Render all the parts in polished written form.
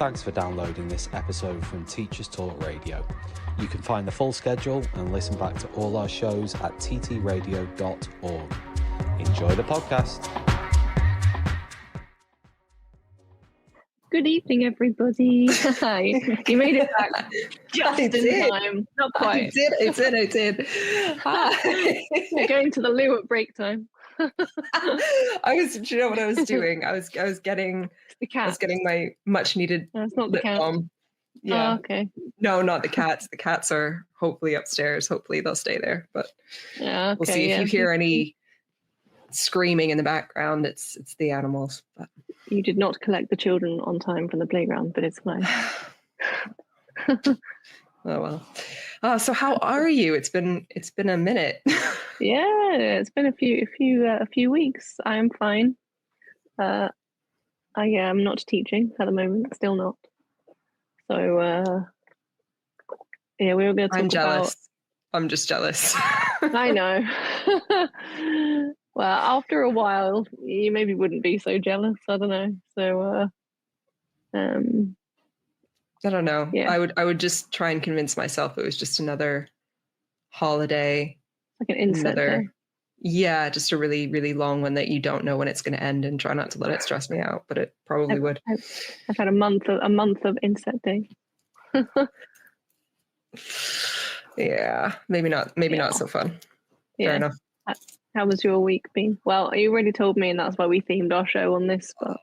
thanks for downloading this episode from Teachers Talk Radio. You can find the full schedule and listen back to all our shows at ttradio.org. Enjoy the podcast. Good evening, everybody. Hi. You made it back just in time. Not quite. I did. Hi. We're going to the loo at break time. Do you know what I was doing? I was getting The cat. I was getting my much needed That's not the lip cat. balm. Yeah. Oh, okay. No, not the cats. The cats are hopefully upstairs. Hopefully they'll stay there. But Yeah. Okay. we'll see. If you hear any screaming in the background, it's the animals. But You did not collect the children on time from the playground, but it's fine. oh well. So how are you? It's been a minute. Yeah, it's been a few weeks. I am fine. I am not teaching at the moment. Still not. So yeah, we were going to talk I'm jealous. about. I'm just jealous. I know. Well, after a while, you maybe wouldn't be so jealous. I don't know. So, I don't know. Yeah. I would just try and convince myself it was just another holiday. like an inset day. Yeah, just a really, really long one that you don't know when it's going to end, and try not to let it stress me out, but it probably would. I've had a month of inset day. Yeah, maybe not so fun. Yeah. Fair enough. How was your week been? Well, you already told me, and that's why we themed our show on this. But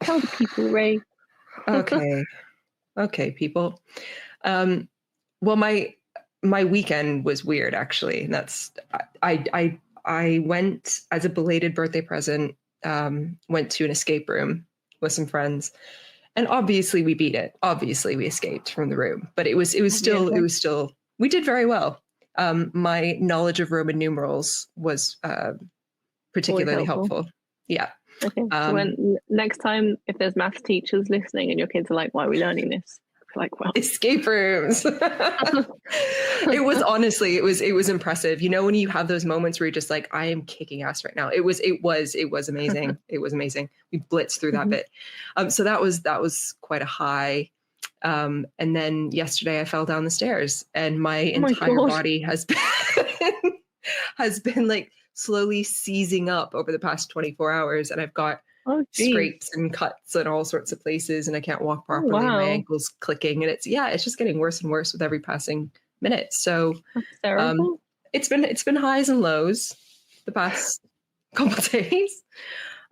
tell the people, Ray. Okay, people. Well, my weekend was weird, actually. And that's I went as a belated birthday present. Went to an escape room with some friends, and obviously we beat it. Obviously we escaped from the room, but it was still we did very well. My knowledge of Roman numerals was particularly helpful. Yeah. Okay. So when next time, if there's maths teachers listening and your kids are like, "Why are we learning this?" Like, well, escape rooms. It was honestly, it was impressive. You know, when you have those moments where you're just like, I am kicking ass right now. It was amazing. It was amazing. We blitzed through that bit. So that was quite a high. And then yesterday I fell down the stairs, and my entire body has been like slowly seizing up over the past 24 hours. And I've got scrapes and cuts and all sorts of places, and I can't walk properly. Wow. My ankle's clicking, and it's just getting worse and worse with every passing minute. So it's been highs and lows the past couple of days.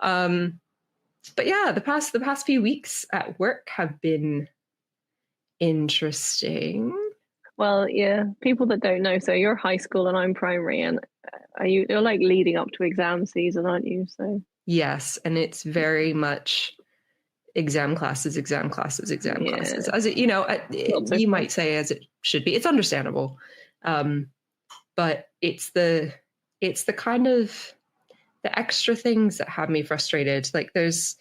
But yeah, the past few weeks at work have been interesting. Well, yeah, people that don't know, so you're high school and I'm primary, and you're like leading up to exam season, aren't you? So yes, and it's very much exam classes, as it, you know, you might say as it should be. It's understandable, but it's the kind of the extra things that have me frustrated. Like there's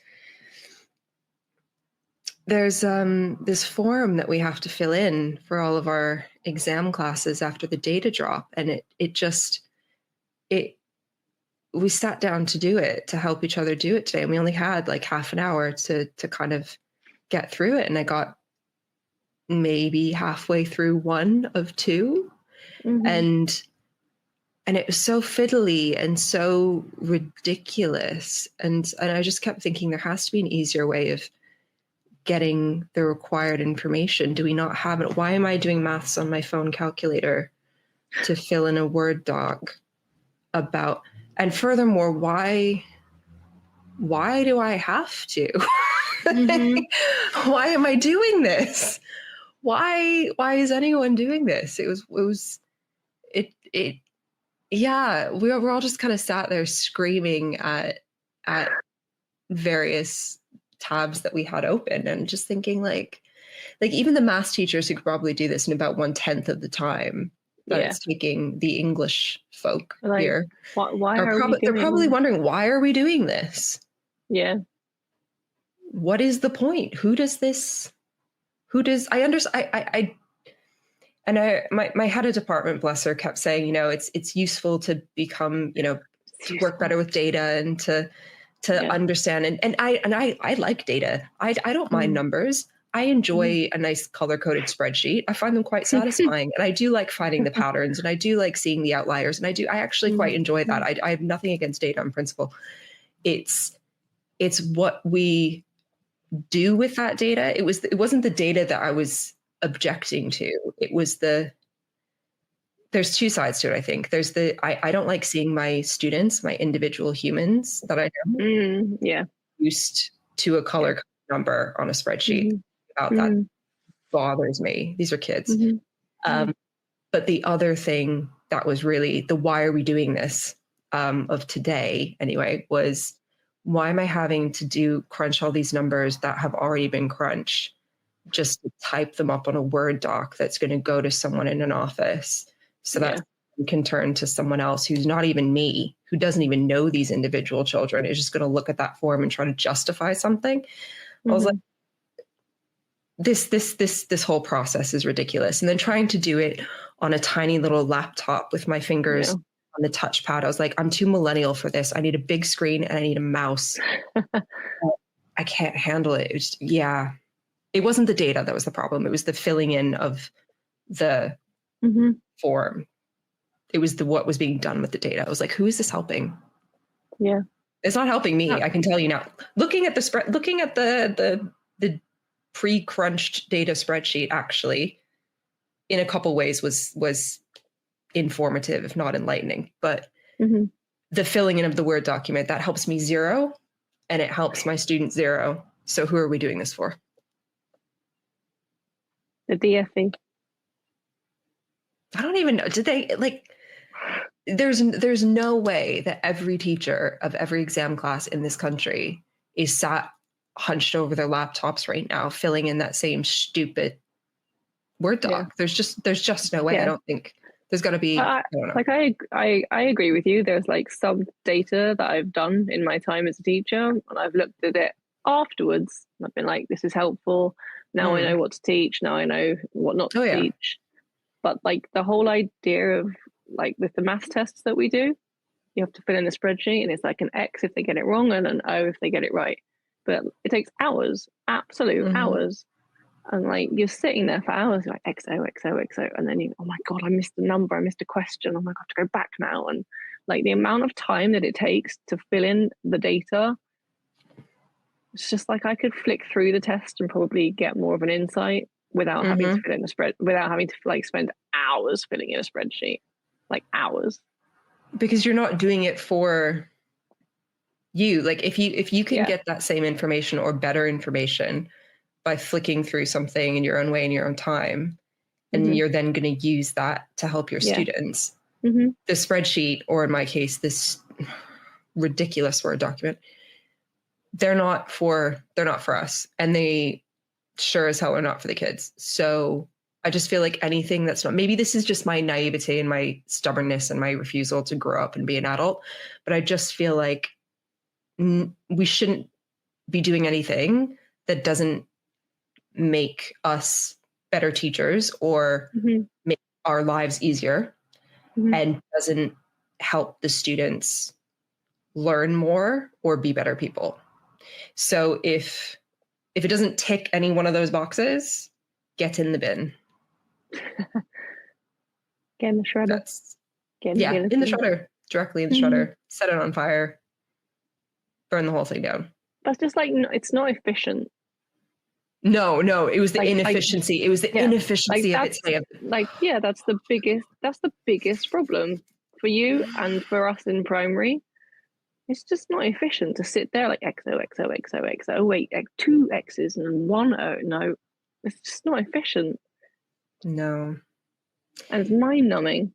this form that we have to fill in for all of our exam classes after the data drop, and we sat down to do it, to help each other do it today, and we only had like half an hour to kind of get through it, and I got maybe halfway through one of two, and it was so fiddly and so ridiculous, and I just kept thinking there has to be an easier way of getting the required information. Do we not have it? Why am I doing maths on my phone calculator to fill in a Word doc about, and furthermore, why do I have to? Why am I doing this? Why is anyone doing this? Yeah, we're all just kind of sat there screaming at various tabs that we had open, and just thinking like even the math teachers who could probably do this in about 1/10 of the time that it's taking the English folk here. They're probably wondering, why are we doing this? Yeah. What is the point? I understand. My head of department, bless her, kept saying, you know, it's useful to become, you know, to work better with data and to understand. And I like data. I don't mind numbers. I enjoy a nice color-coded spreadsheet. I find them quite satisfying. And I do like finding the patterns, and I do like seeing the outliers. And I actually quite enjoy that. I have nothing against data in principle. It's what we do with that data. It wasn't the data that I was objecting to. It was there's two sides to it, I think. There's I don't like seeing my students, my individual humans that I know, reduced to a color number on a spreadsheet. That bothers me. These are kids. But the other thing that was really the why are we doing this of today anyway was, why am I having to crunch all these numbers that have already been crunched just to type them up on a Word doc that's going to go to someone in an office so that you can turn to someone else who's not even me, who doesn't even know these individual children, is just going to look at that form and try to justify something. I was like, this whole process is ridiculous. And then trying to do it on a tiny little laptop with my fingers on the touchpad, I was like, I'm too millennial for this. I need a big screen and I need a mouse. I can't handle it. It wasn't the data that was the problem. It was the filling in of the form. It was what was being done with the data. I was like, who is this helping? Yeah. It's not helping me. I can tell you now. Looking at the pre-crunched data spreadsheet, actually, in a couple ways was informative, if not enlightening. But the filling in of the Word document, that helps me zero, and it helps my students zero. So who are we doing this for? The DFE. I don't even know. Did they there's no way that every teacher of every exam class in this country is sat hunched over their laptops right now filling in that same stupid Word doc. There's just no way. I don't think there's got to be. I don't know. Like I agree with you. There's like some data that I've done in my time as a teacher, and I've looked at it afterwards. And I've been like, this is helpful. Now I know what to teach. Now I know what not to teach. But like the whole idea of like with the maths tests that we do, you have to fill in the spreadsheet, and it's like an X if they get it wrong and an O if they get it right. But it takes hours, absolute hours. And like you're sitting there for hours, like XO, XO, XO, and then oh my God, I missed a number, I missed a question. Oh my God, I have to go back now. And like the amount of time that it takes to fill in the data, it's just like I could flick through the test and probably get more of an insight without having to fill in without having to like spend hours filling in a spreadsheet, like hours. Because you're not doing it for you. Like if you can get that same information or better information by flicking through something in your own way in your own time, and you're then going to use that to help your students. The spreadsheet, or in my case, this ridiculous Word document, they're not for us, and they sure as hell are not for the kids. So I just feel like anything that's not, maybe this is just my naivete and my stubbornness and my refusal to grow up and be an adult, but I just feel like we shouldn't be doing anything that doesn't make us better teachers or make our lives easier and doesn't help the students learn more or be better people. So if it doesn't tick any one of those boxes, get in the bin. Get in the shredder. In the shredder, directly in the shredder. Set it on fire. Burn the whole thing down. That's just like, it's not efficient. No, it was the inefficiency. It was the inefficiency of it. That's the biggest problem for you and for us in primary. It's just not efficient to sit there like XO, XO, XO, XO. Wait, 2 X's and 1 O. No, it's just not efficient. No. And it's mind-numbing.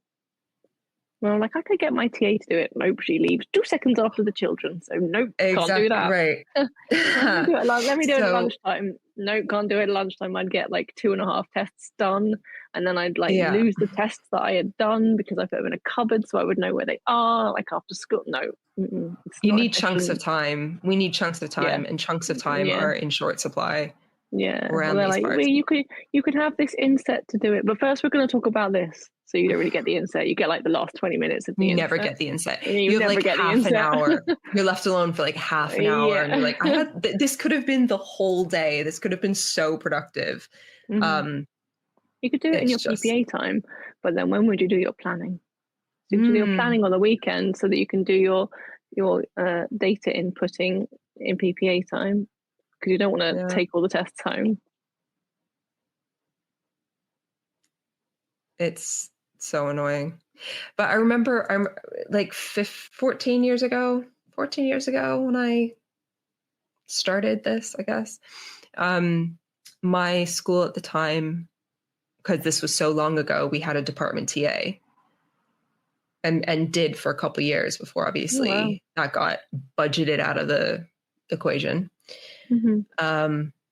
Well, like I could get my TA to do it. Nope, she leaves 2 seconds after the children. So nope, can't do that. Right. Let me do it at lunchtime. Nope, can't do it at lunchtime. I'd get like 2.5 tests done, and then I'd lose the tests that I had done because I put them in a cupboard so I would know where they are. Like after school, no. You need chunks of time. We need chunks of time, and chunks of time are in short supply. Yeah, around these parts. You could have this inset to do it, but first we're going to talk about this. So you don't really get the inset. You get like the last 20 minutes of the You inset. never get the inset. You have never like get the half an inset. hour. You're left alone for like half an hour, and you're like, this could have been the whole day. This could have been so productive. You could do it in your PPA time, but then when would you do your planning? So you do your planning on the weekend so that you can do your data inputting in PPA time, because you don't want to take all the tests home. It's so annoying. But I remember I'm like 14 years ago when I started this, I guess. My school at the time, because this was so long ago, we had a department TA. And did for a couple of years before, obviously, that got budgeted out of the equation.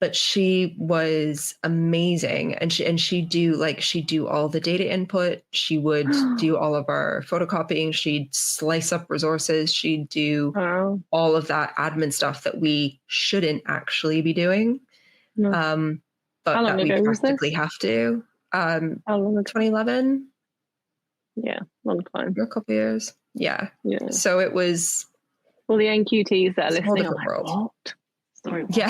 But she was amazing, and she'd do all the data input. She would do all of our photocopying. She'd slice up resources. She'd do all of that admin stuff that we shouldn't actually be doing, but that we practically have to. How long ago? 2011. Yeah, long time. A couple years. Yeah. So it was. Well, the NQTs that are listening are like, world. what? Sorry. Yeah.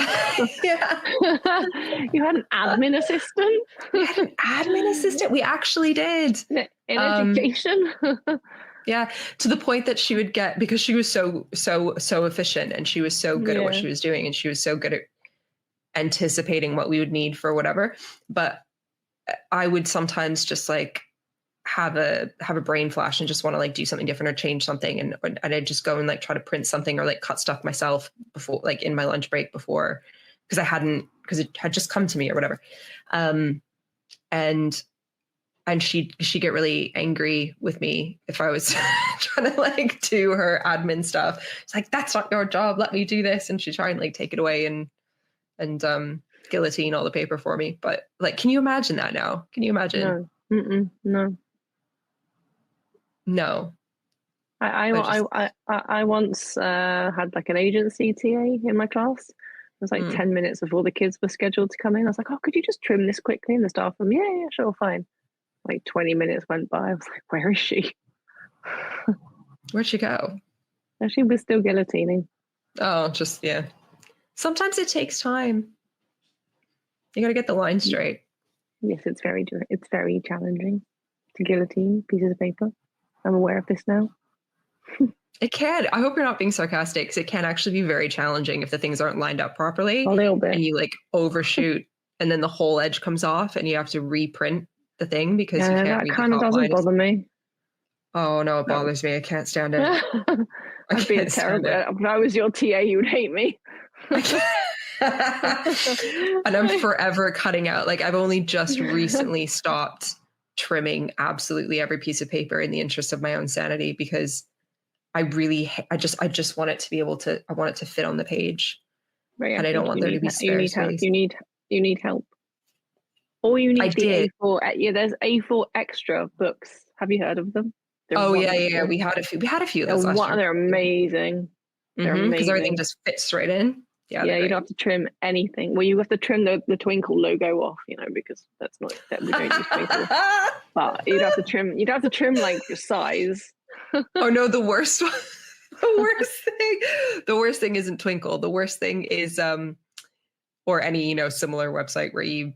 You had an admin assistant? We had an admin assistant. We actually did. In education? Yeah. To the point that she would get, because she was so efficient, and she was so good at what she was doing, and she was so good at anticipating what we would need for whatever. But I would sometimes just like have a brain flash and just want to like do something different or change something, and I'd just go and like try to print something or like cut stuff myself before, like in my lunch break before, because it had just come to me or whatever. And she'd get really angry with me if I was trying to like do her admin stuff. It's like, that's not your job, let me do this. And she'd try and like take it away and guillotine all the paper for me. But like, can you imagine that now? Can you imagine? No. I once had like an agency TA in my class. It was like 10 minutes before the kids were scheduled to come in. I was like, oh, could you just trim this quickly? And the staff were, yeah, sure, fine. Like 20 minutes went by. I was like, where is she? Where'd she go? She was still guillotining. Oh, just, yeah. Sometimes it takes time. You got to get the line straight. Yes, it's very challenging to guillotine pieces of paper. I'm aware of this now. It can. I hope you're not being sarcastic, because it can actually be very challenging if the things aren't lined up properly. A little bit. And you like overshoot, and then the whole edge comes off, and you have to reprint the thing because you can't. That kind of doesn't bother me. Oh no, it bothers me. I can't stand it. I'd be terrible. If I was your TA, you would hate me. And I'm forever cutting out. Like, I've only just recently stopped trimming absolutely every piece of paper in the interest of my own sanity, because I just want it to be able to, I want it to fit on the page. Right, and I don't want there to be spare space. You need help. Or you need A4. Yeah, there's A4 extra books. Have you heard of them? Yeah. We had a few of those last year. They're amazing. They're amazing. Because everything just fits right in. Yeah, you don't have to trim anything. Well, you have to trim the Twinkle logo off, because that's not that we don't use Twinkle. But you'd have to trim like your size. Oh no, the worst one. The worst thing isn't Twinkle. The worst thing is or any, similar website where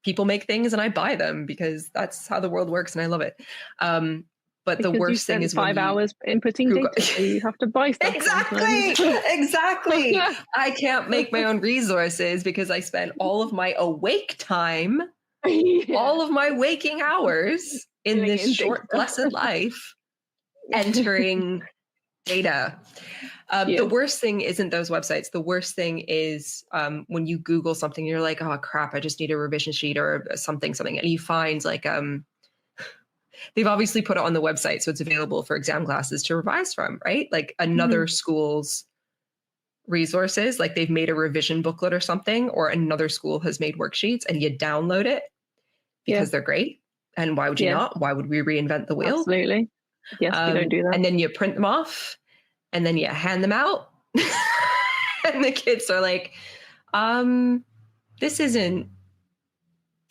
people make things and I buy them, because that's how the world works and I love it. But because the worst thing is 5 hours inputting data, so you have to buy stuff. Exactly. I can't make my own resources because I spend all of my awake time, all of my waking hours in this short, blessed life entering data. The worst thing isn't those websites. The worst thing is when you Google something, you're like, oh crap, I just need a revision sheet or something, and you find like they've obviously put it on the website, so it's available for exam classes to revise from, right? Like another school's resources, like they've made a revision booklet or something, or another school has made worksheets, and you download it because they're great. And why would you not? Why would we reinvent the wheel? Absolutely. Yes, we don't do that. And then you print them off, and then you hand them out. And the kids are like, this isn't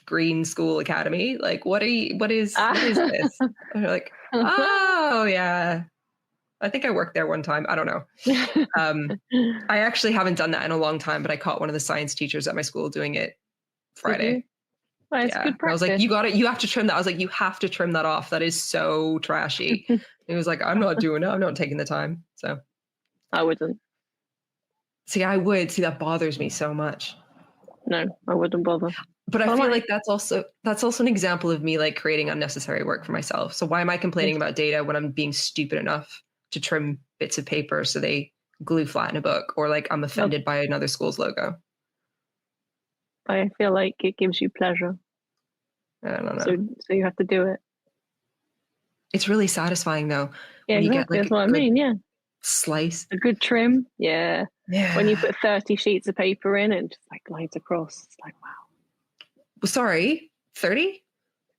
green school academy. Like, what is this? And they're like, oh yeah. I think I worked there one time. I don't know. I actually haven't done that in a long time, but I caught one of the science teachers at my school doing it Friday. Well, it's Yeah. good I was like, practice. you have to trim that. I was like, you have to trim that off. That is so trashy. He was like, I'm not doing it. I'm not taking the time. So I wouldn't. see, I would. See, that bothers me so much. No, I wouldn't bother. But I feel like that's also an example of me like creating unnecessary work for myself. So why am I complaining about data when I'm being stupid enough to trim bits of paper so they glue flat in a book, or like I'm offended by another school's logo? I feel like it gives you pleasure. I don't know. So you have to do it. It's really satisfying though. Yeah, when exactly. You get, like, that's what I mean. Yeah. Slice. A good trim. Yeah. Yeah. When you put 30 sheets of paper in and just like lines across, it's like, wow. Sorry, 30?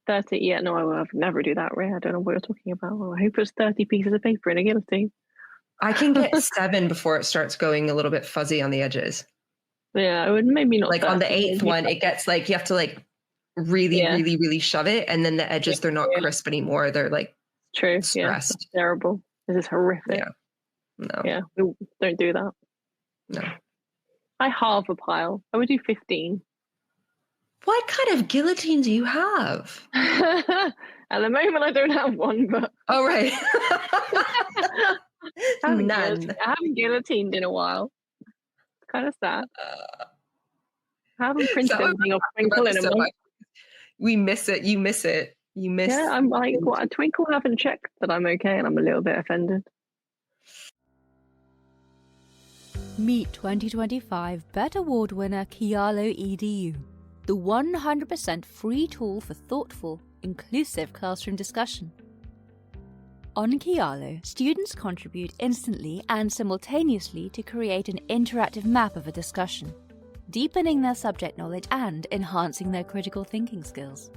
30. Yeah, no, I would never do that, Ray. I don't know what you're talking about. Who puts 30 pieces of paper in a guillotine? I can get 7 before it starts going a little bit fuzzy on the edges. Yeah, I would maybe not. Like 30, on the 8th one, it gets like, you have to like really shove it. And then the edges, they're not crisp anymore. They're like true. stressed. Yeah, terrible. This is horrific. Yeah. No. Yeah, we don't do that. No. I halve a pile. I would do 15. What kind of guillotine do you have? At the moment, I don't have one, but oh right, I none. haven't guillotined in a while. It's kind of sad. I haven't printed anything off Twinkle in a month. We miss it. You miss it. You miss. Yeah, I'm like, what? Twinkle haven't checked that I'm okay, and I'm a little bit offended. Meet 2025 BET Award winner Kialo EDU, the 100% free tool for thoughtful, inclusive classroom discussion. On Kialo, students contribute instantly and simultaneously to create an interactive map of a discussion, deepening their subject knowledge and enhancing their critical thinking skills.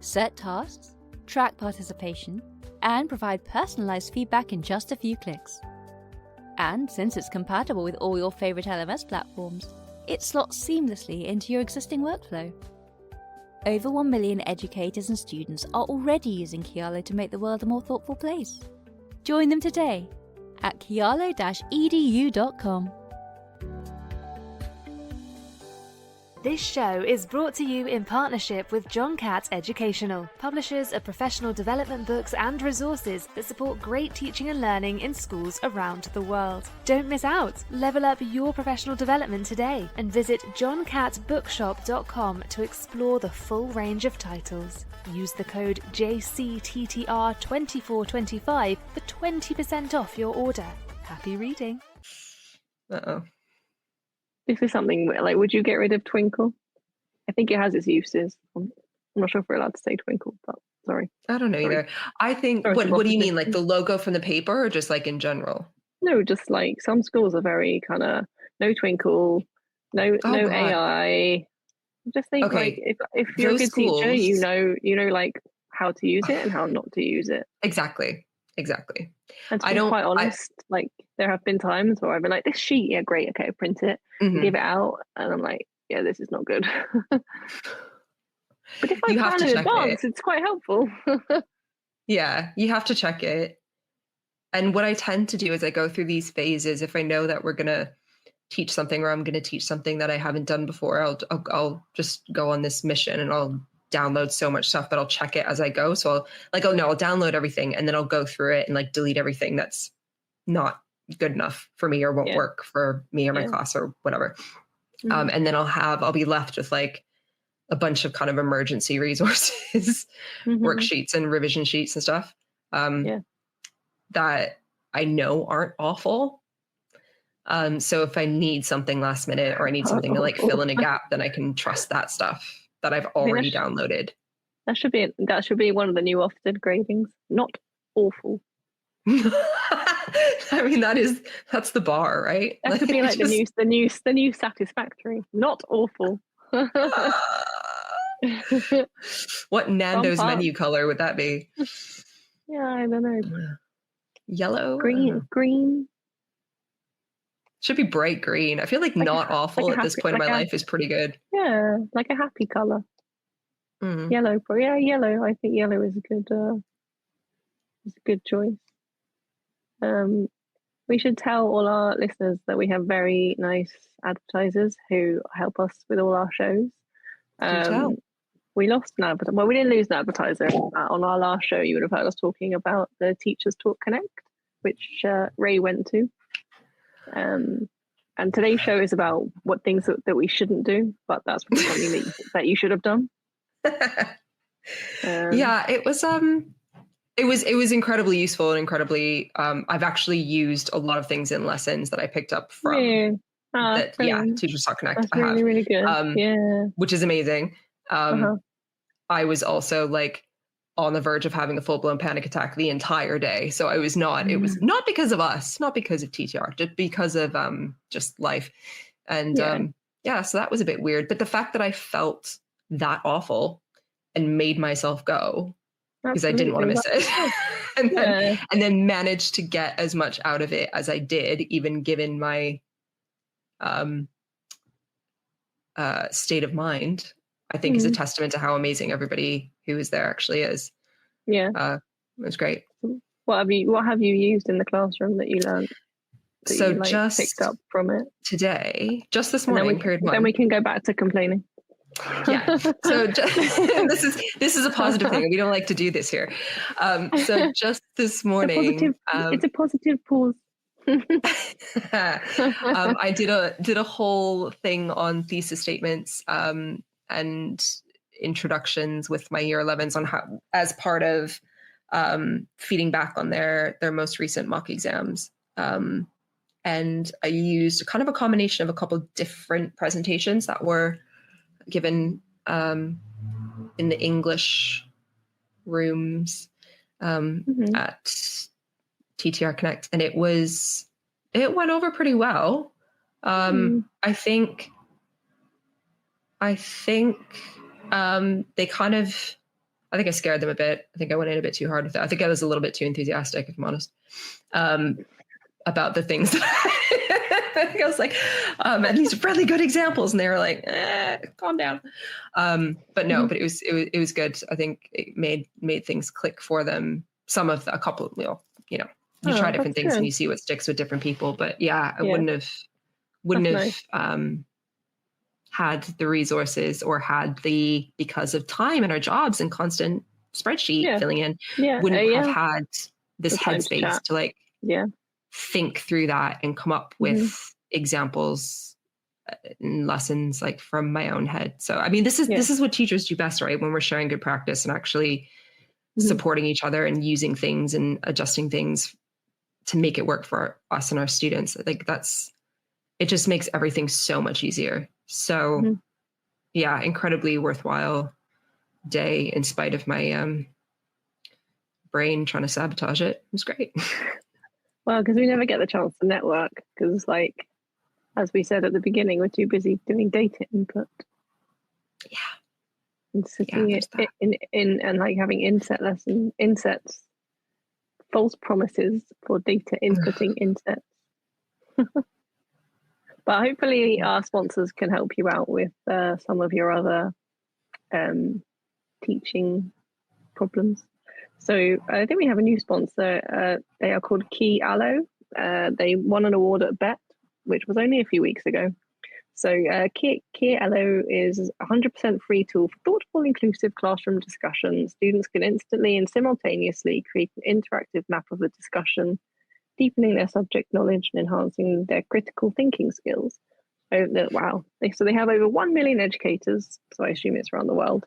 Set tasks, track participation, and provide personalized feedback in just a few clicks. And since it's compatible with all your favorite LMS platforms, it slots seamlessly into your existing workflow. Over 1 million educators and students are already using Kialo to make the world a more thoughtful place. Join them today at kialo-edu.com. This show is brought to you in partnership with John Catt Educational, publishers of professional development books and resources that support great teaching and learning in schools around the world. Don't miss out. Level up your professional development today and visit johncattbookshop.com to explore the full range of titles. Use the code JCTTR2425 for 20% off your order. Happy reading. Uh-oh. This is something like, would you get rid of Twinkle? I think it has its uses. I'm not sure if we're allowed to say Twinkle, but sorry. I don't know either. I think, what do you mean? Like the logo from the paper or just like in general? No, just like some schools are very kind of no Twinkle, no AI. Just think like if you're a good teacher, you know like how to use it and how not to use it. Exactly. And to be quite honest, like there have been times where I've been like, this sheet, yeah, great, okay, print it, give it out, and I'm like, yeah, this is not good. But if I plan in advance, it's quite helpful. Yeah, you have to check it. And what I tend to do is I go through these phases. If I know that we're gonna teach something or I'm gonna teach something that I haven't done before, I'll just go on this mission and I'll download so much stuff, but I'll check it as I go. So I'll download everything and then I'll go through it and like delete everything that's not good enough for me or won't work for me or my class or whatever. And then I'll be left with like a bunch of kind of emergency resources, worksheets and revision sheets and stuff that I know aren't awful. So if I need something last minute or I need something to like fill in a gap, then I can trust that stuff that I've already downloaded. That should be one of the new Ofsted gradings. Not awful. I mean, that's the bar, right? That could be like the new satisfactory. Not awful. What Nando's menu color would that be? Yeah, I don't know. Yellow? Green. Should be bright green. I feel like not awful at this point in my life is pretty good. Yeah, like a happy color. Yellow, probably. Yeah, yellow. I think yellow is a good choice. We should tell all our listeners that we have very nice advertisers who help us with all our shows. We lost an advertiser. Well, we didn't lose an advertiser. On our last show, you would have heard us talking about the Teachers Talk Connect, which Rae went to. And today's show is about what things that we shouldn't do, but that's probably something that you should have done. Yeah, it was incredibly useful and incredibly. I've actually used a lot of things in lessons that I picked up from Teachers Talk Connect. That's really good. Which is amazing. I was also like on the verge of having a full-blown panic attack the entire day. So I was not. It was not because of us, not because of TTR, just because of just life. And so that was a bit weird. But the fact that I felt that awful and made myself go because I didn't want to miss it, and then managed to get as much out of it as I did, even given my state of mind, I think is a testament to how amazing everybody who was there actually is. Yeah, it was great. What have you used in the classroom that you learned? Just picked up from it today, just this morning. Then we can go back to complaining. Yeah. So this is a positive thing. We don't like to do this here. So just this morning, it's a positive pause. I did a whole thing on thesis statements and introductions with my year 11s on how, as part of feeding back on their most recent mock exams. And I used kind of a combination of a couple of different presentations that were given in the English rooms at TTR Connect, and it went over pretty well. I think they kind of, I think I scared them a bit. I think I went in a bit too hard with it. I think I was a little bit too enthusiastic, if I'm honest, about the things that I think I was like, and these really good examples, and they were like, calm down. But no, but it was good. I think it made things click for them. A couple, you try different things and you see what sticks with different people. But I wouldn't have had the resources or because of time and our jobs and constant spreadsheet filling in, wouldn't have had this headspace to think through that and come up with examples and lessons from my own head. So I mean, this is what teachers do best, right? When we're sharing good practice and actually supporting each other and using things and adjusting things to make it work for us and our students. It just makes everything so much easier. So incredibly worthwhile day in spite of my brain trying to sabotage it. It was great. Well, because we never get the chance to network because as we said at the beginning, we're too busy doing data input. Yeah. And sitting in and having insets, false promises for data inputting insets. But hopefully our sponsors can help you out with some of your other teaching problems. So I think we have a new sponsor. They are called Key Allo. They won an award at BET, which was only a few weeks ago. So Key Allo is a 100% free tool for thoughtful, inclusive classroom discussion. Students can instantly and simultaneously create an interactive map of the discussion, deepening their subject knowledge and enhancing their critical thinking skills. Wow. So they have over 1 million educators, so I assume it's around the world.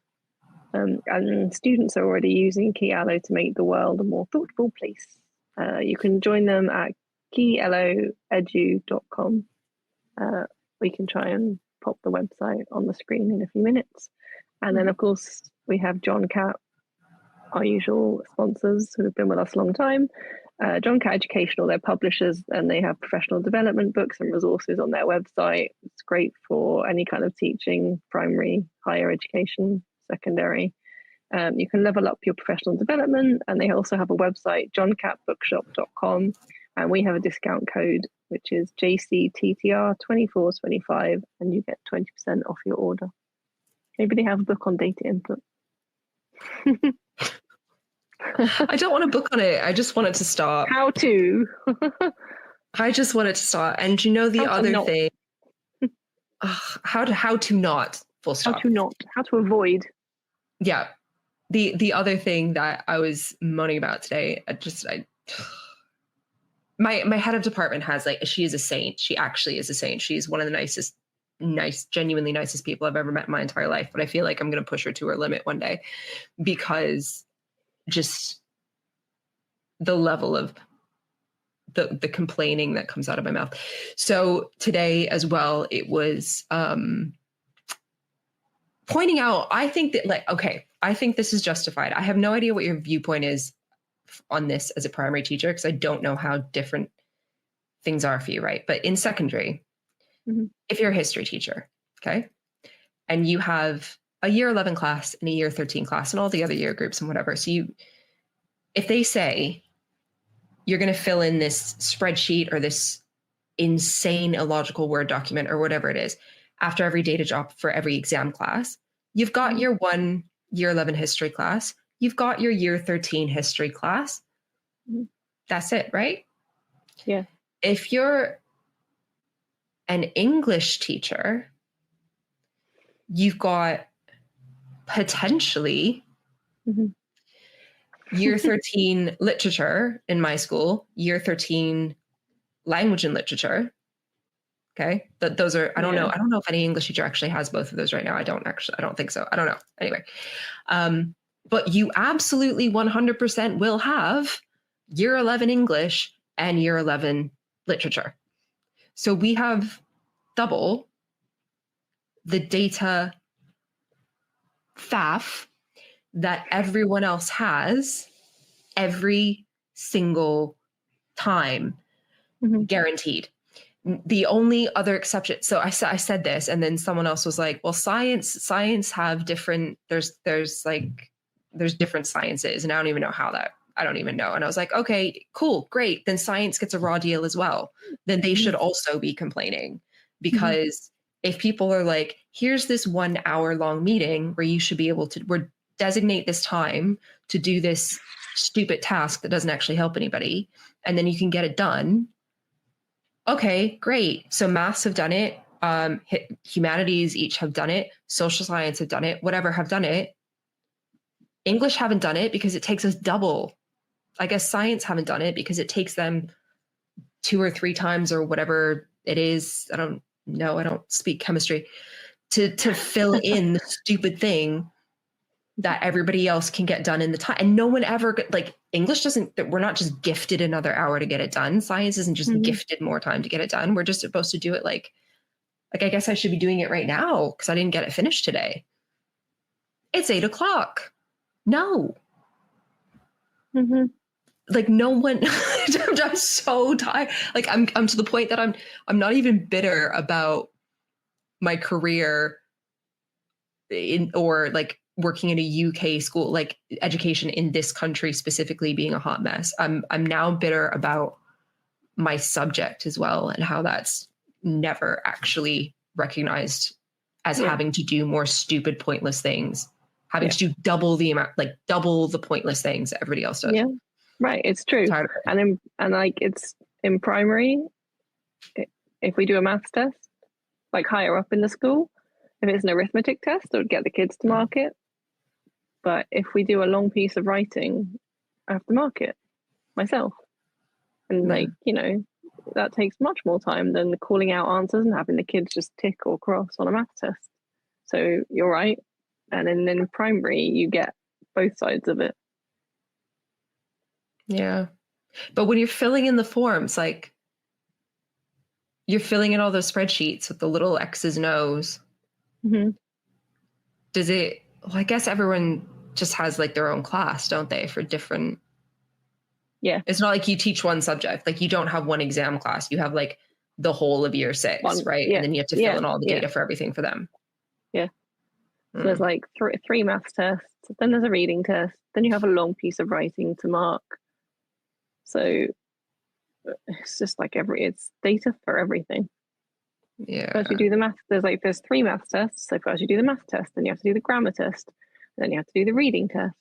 And students are already using Key Allo to make the world a more thoughtful place. You can join them at keyalloedu.com. We can try and pop the website on the screen in a few minutes. And then, of course, we have John Catt, our usual sponsors who have been with us a long time. John Catt Educational, they're publishers, and they have professional development books and resources on their website. It's great for any kind of teaching, primary, higher education, secondary. You can level up your professional development, and they also have a website, johncattbookshop.com, and we have a discount code which is JCTTR2425, and you get 20% off your order. Maybe they have a book on data input. I don't want to book on it. I just want it to stop. How to? I just want it to stop. And you know the How to other not. thing, how to not, full stop. How to not? How to avoid? Yeah. The other thing that I was moaning about today, my head of department has like, she is a saint. She actually is a saint. She's one of the genuinely nicest people I've ever met in my entire life. But I feel like I'm going to push her to her limit one day, because just the level of the complaining that comes out of my mouth. So today as well, it was pointing out, I think that I think this is justified. I have no idea what your viewpoint is on this as a primary teacher, because I don't know how different things are for you, right? But in secondary, if you're a history teacher, okay, and you have a year 11 class and a year 13 class and all the other year groups and whatever. So if they say you're going to fill in this spreadsheet or this insane illogical Word document or whatever it is after every data drop for every exam class, you've got your one year 11 history class, you've got your year 13 history class. That's it, right? Yeah. If you're an English teacher, you've got potentially year 13 literature in my school, year 13 language and literature. Okay. Those are, I don't know if any English teacher actually has both of those right now. I don't think so. I don't know. Anyway. But you absolutely 100% will have year 11 English and year 11 literature. So we have double the data faff that everyone else has every single time, guaranteed. The only other exception, so I said this, and then someone else was like, well, science have different, there's different sciences, and I don't even know how that, I don't even know. And I was like, okay, cool, great. Then science gets a raw deal as well. Then they should also be complaining, because if people are like, here's this 1 hour long meeting where you should be able to designate this time to do this stupid task that doesn't actually help anybody, and then you can get it done. Okay, great. So maths have done it. Humanities each have done it. Social science have done it. Whatever have done it. English haven't done it because it takes us double. I guess science haven't done it because it takes them 2 or 3 times or whatever it is. I don't know. I don't speak chemistry to fill in the stupid thing that everybody else can get done in the time. And no one ever, like, English doesn't, we're not just gifted another hour to get it done. Science isn't just gifted more time to get it done. We're just supposed to do it like I guess I should be doing it right now because I didn't get it finished today. It's 8:00. No. Like, no one, I'm so tired. Like, I'm to the point that I'm not even bitter about my career or like working in a UK school, like education in this country specifically being a hot mess. I'm now bitter about my subject as well, and how that's never actually recognized as having to do more stupid, pointless things, having to do double the amount, like double the pointless things that everybody else does. Yeah, right. It's true. And it's in primary, if we do a maths test, like higher up in the school, if it's an arithmetic test, it would get the kids to mark it. But if we do a long piece of writing, I have to mark it myself. And that takes much more time than the calling out answers and having the kids just tick or cross on a math test. So you're right. And then in primary, you get both sides of it. Yeah. But when you're filling in the forms, like, you're filling in all those spreadsheets with the little X's and O's. Does it, well, I guess everyone just has like their own class, don't they, for different. Yeah. It's not like you teach one subject. Like, you don't have one exam class. You have like the whole of year 6, right? And then you have to fill in all the data for everything for them. Yeah. So there's like three maths tests. Then there's a reading test. Then you have a long piece of writing to mark. So it's just like it's data for everything. Yeah. First you do the math. There's 3 maths tests. So first you do the math test, then you have to do the grammar test, Then you have to do the reading test.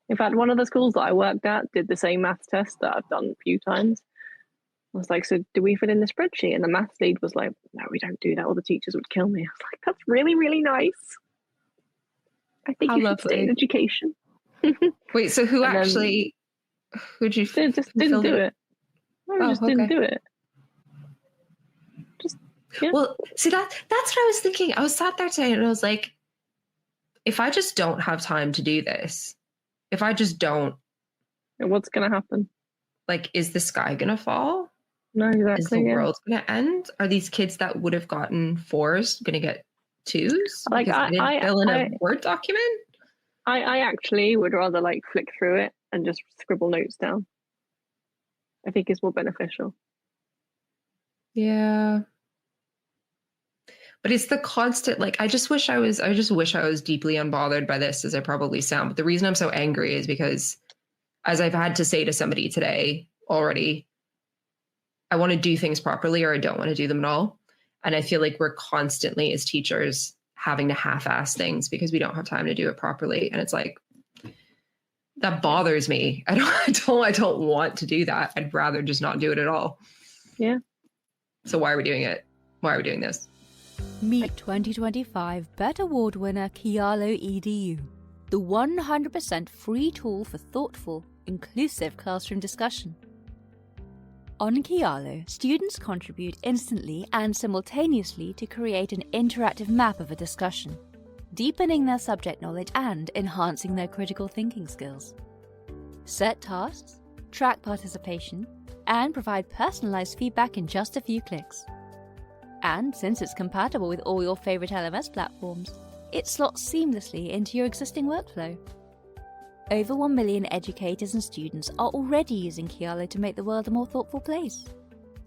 In fact, one of the schools that I worked at did the same maths test that I've done a few times. I was like, so do we fill in the spreadsheet? And the maths lead was like, no, we don't do that. All the teachers would kill me. I was like, that's really, really nice. I think How you should stay in education. Wait, so who'd you They just didn't do it. Didn't do it. Yeah. Well, see, that's what I was thinking. I was sat there today and I was like, if I just don't have time to do this, if I just don't, what's going to happen? Like, is the sky going to fall? No, exactly. Is the world going to end? Are these kids that would have gotten 4s going to get 2s? Like, because they didn't fill in a Word document? I actually would rather like flick through it and just scribble notes down. I think it's more beneficial. Yeah. But it's the constant, like, I just wish I was deeply unbothered by this, as I probably sound. But the reason I'm so angry is because, as I've had to say to somebody today already, I want to do things properly or I don't want to do them at all. And I feel like we're constantly, as teachers, having to half-ass things because we don't have time to do it properly. And it's like, that bothers me. I don't want to do that. I'd rather just not do it at all. Yeah. So why are we doing it? Why are we doing this? Meet 2025 BET Award winner Kialo EDU, the 100% free tool for thoughtful, inclusive classroom discussion. On Kialo, students contribute instantly and simultaneously to create an interactive map of a discussion, deepening their subject knowledge and enhancing their critical thinking skills. Set tasks, track participation, and provide personalized feedback in just a few clicks. And since it's compatible with all your favorite LMS platforms, it slots seamlessly into your existing workflow. Over 1 million educators and students are already using Kialo to make the world a more thoughtful place.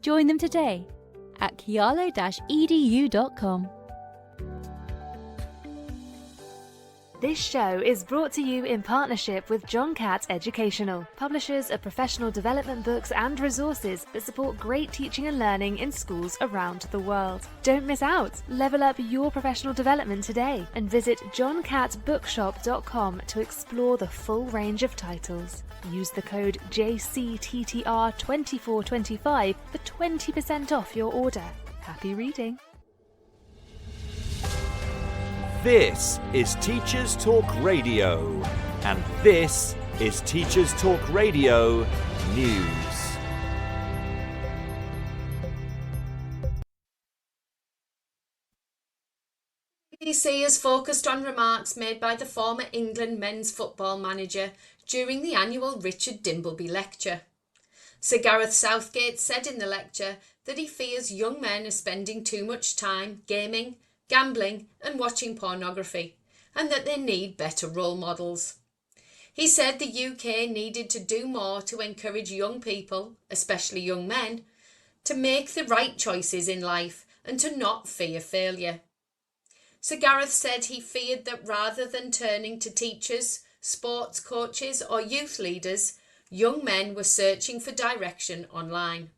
Join them today at kialo-edu.com. This show is brought to you in partnership with John Catt Educational, publishers of professional development books and resources that support great teaching and learning in schools around the world. Don't miss out. Level up your professional development today and visit johncattbookshop.com to explore the full range of titles. Use the code JCTTR2425 for 20% off your order. Happy reading. This is Teachers Talk Radio, and this is Teachers Talk Radio News. BBC has focused on remarks made by the former England men's football manager during the annual Richard Dimbleby lecture. Sir Gareth Southgate said in the lecture that he fears young men are spending too much time gaming, gambling and watching pornography, and that they need better role models. He said the UK needed to do more to encourage young people, especially young men, to make the right choices in life and to not fear failure. Sir Gareth said he feared that rather than turning to teachers, sports coaches or youth leaders, young men were searching for direction online.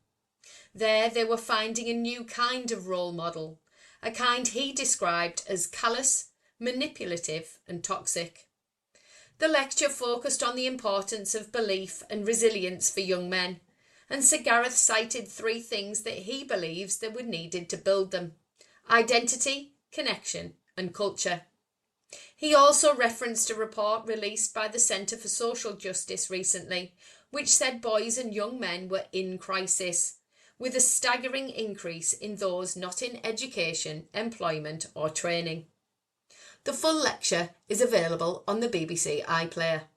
There they were finding a new kind of role model, a kind he described as callous, manipulative and toxic. The lecture focused on the importance of belief and resilience for young men, and Sir Gareth cited 3 things that he believes that were needed to build them: identity, connection and culture. He also referenced a report released by the Centre for Social Justice recently, which said boys and young men were in crisis, with a staggering increase in those not in education, employment or training. The full lecture is available on the BBC iPlayer.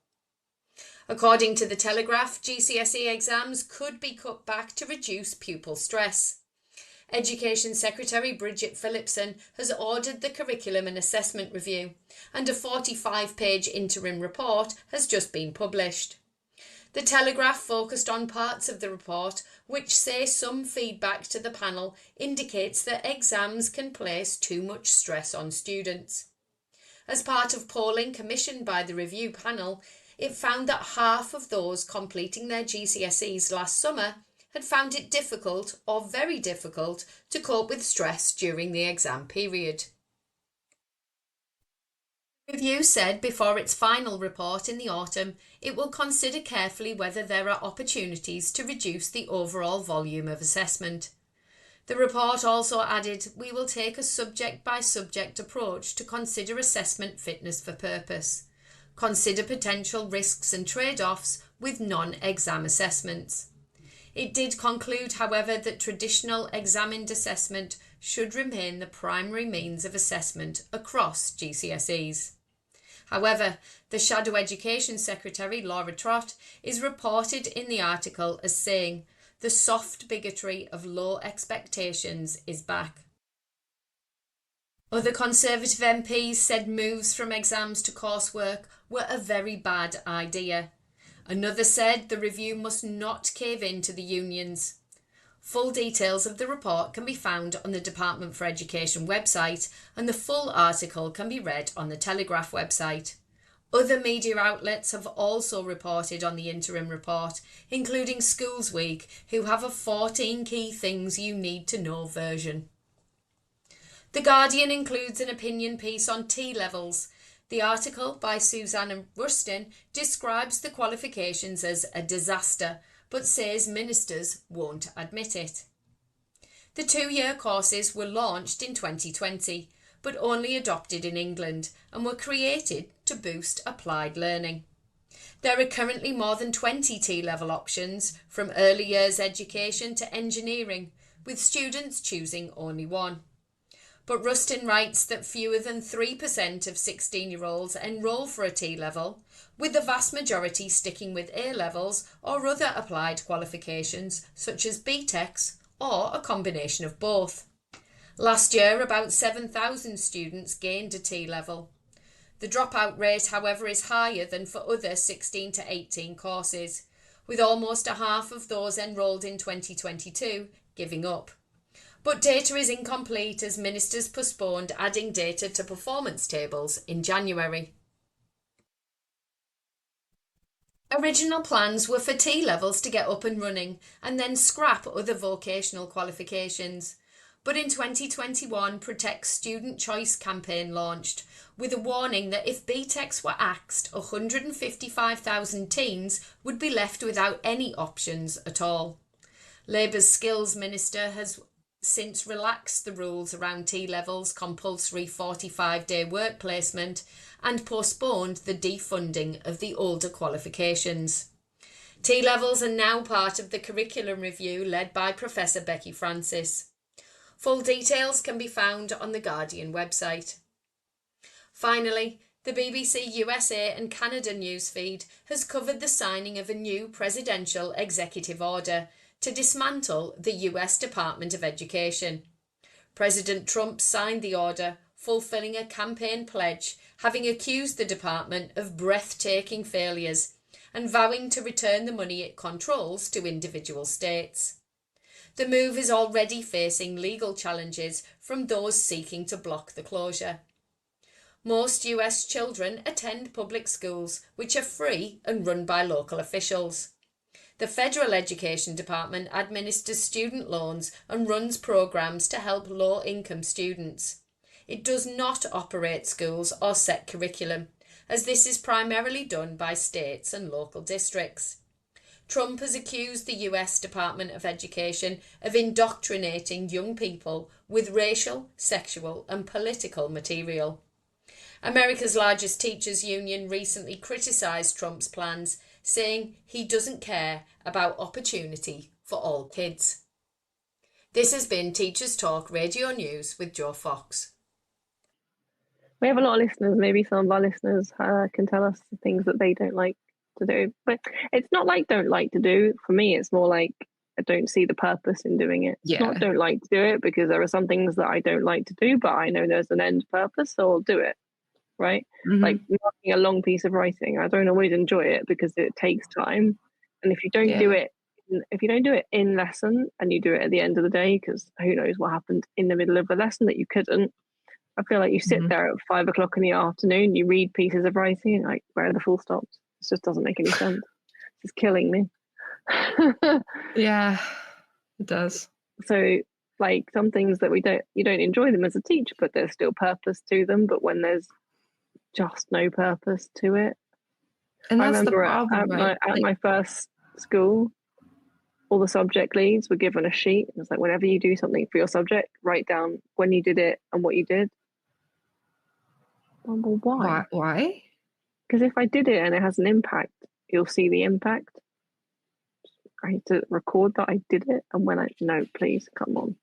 According to The Telegraph, GCSE exams could be cut back to reduce pupil stress. Education Secretary Bridget Phillipson has ordered the Curriculum and Assessment Review, and a 45-page interim report has just been published. The Telegraph focused on parts of the report which say some feedback to the panel indicates that exams can place too much stress on students. As part of polling commissioned by the review panel, it found that half of those completing their GCSEs last summer had found it difficult or very difficult to cope with stress during the exam period. Review said before its final report in the autumn, it will consider carefully whether there are opportunities to reduce the overall volume of assessment. The report also added, we will take a subject-by-subject approach to consider assessment fitness for purpose, consider potential risks and trade-offs with non-exam assessments. It did conclude, however, that traditional examined assessment should remain the primary means of assessment across GCSEs. However, the Shadow Education Secretary, Laura Trott, is reported in the article as saying, the soft bigotry of low expectations is back. Other Conservative MPs said moves from exams to coursework were a very bad idea. Another said the review must not cave in to the unions. Full details of the report can be found on the Department for Education website, and the full article can be read on the Telegraph website. Other media outlets have also reported on the interim report, including Schools Week, who have a 14 key things you need to know version. The Guardian includes an opinion piece on T-levels. The article by Susanna Rustin describes the qualifications as a disaster, but says ministers won't admit it. The 2-year courses were launched in 2020, but only adopted in England and were created to boost applied learning. There are currently more than 20 T-level options, from early years education to engineering, with students choosing only one. But Rustin writes that fewer than 3% of 16-year-olds enrol for a T-level, with the vast majority sticking with A-levels or other applied qualifications such as BTECs or a combination of both. Last year, about 7,000 students gained a T-level. The dropout rate, however, is higher than for other 16 to 18 courses, with almost a half of those enrolled in 2022 giving up. But data is incomplete as ministers postponed adding data to performance tables in January. Original plans were for T-levels to get up and running and then scrap other vocational qualifications. But in 2021, Protect Student Choice campaign launched, with a warning that if BTECs were axed, 155,000 teens would be left without any options at all. Labour's Skills Minister has since relaxed the rules around T-levels, compulsory 45-day work placement, and postponed the defunding of the older qualifications. T-levels are now part of the curriculum review led by Professor Becky Francis. Full details can be found on the Guardian website. Finally, the BBC USA and Canada newsfeed has covered the signing of a new presidential executive order to dismantle the US Department of Education. President Trump signed the order, fulfilling a campaign pledge, having accused the department of breathtaking failures and vowing to return the money it controls to individual states. The move is already facing legal challenges from those seeking to block the closure. Most US children attend public schools, which are free and run by local officials. The Federal Education Department administers student loans and runs programs to help low-income students. It does not operate schools or set curriculum, as this is primarily done by states and local districts. Trump has accused the US Department of Education of indoctrinating young people with racial, sexual and political material. America's largest teachers' union recently criticised Trump's plans, saying he doesn't care about opportunity for all kids. This has been Teachers Talk Radio News with Jo Fox. We have a lot of listeners. Maybe some of our listeners can tell us the things that they don't like to do. But it's not like don't like to do. For me, it's more like I don't see the purpose in doing it. Yeah. It's not don't like to do it because there are some things that I don't like to do, but I know there's an end purpose, so I'll do it. Right? Mhm. Like marking a long piece of writing, I don't always enjoy it because it takes time. And if you don't do it, in lesson and you do it at the end of the day, because who knows what happened in the middle of the lesson that you couldn't, I feel like you sit there at 5 o'clock in the afternoon, you read pieces of writing, and like, where are the full stops? It just doesn't make any sense. It's killing me. Yeah, it does. So like some things that you don't enjoy them as a teacher, but there's still purpose to them. But when there's just no purpose to it. And I that's the remember problem, right? at my first school, all the subject leads were given a sheet. It was like, whenever you do something for your subject, write down when you did it and what you did. Well, why? Why? Because if I did it and it has an impact, you'll see the impact. I need to record that I did it, and when no, please, come on.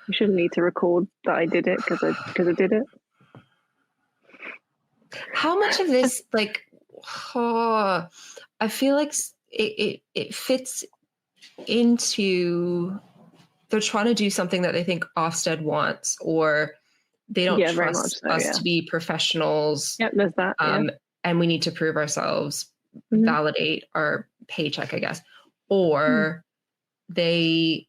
You shouldn't need to record that I did it because I did it. How much of this, like, I feel like it fits into, they're trying to do something that they think Ofsted wants, or they don't very much trust so, us to be professionals. Yep, there's that. And we need to prove ourselves, Mhm. validate our paycheck, I guess. Or they,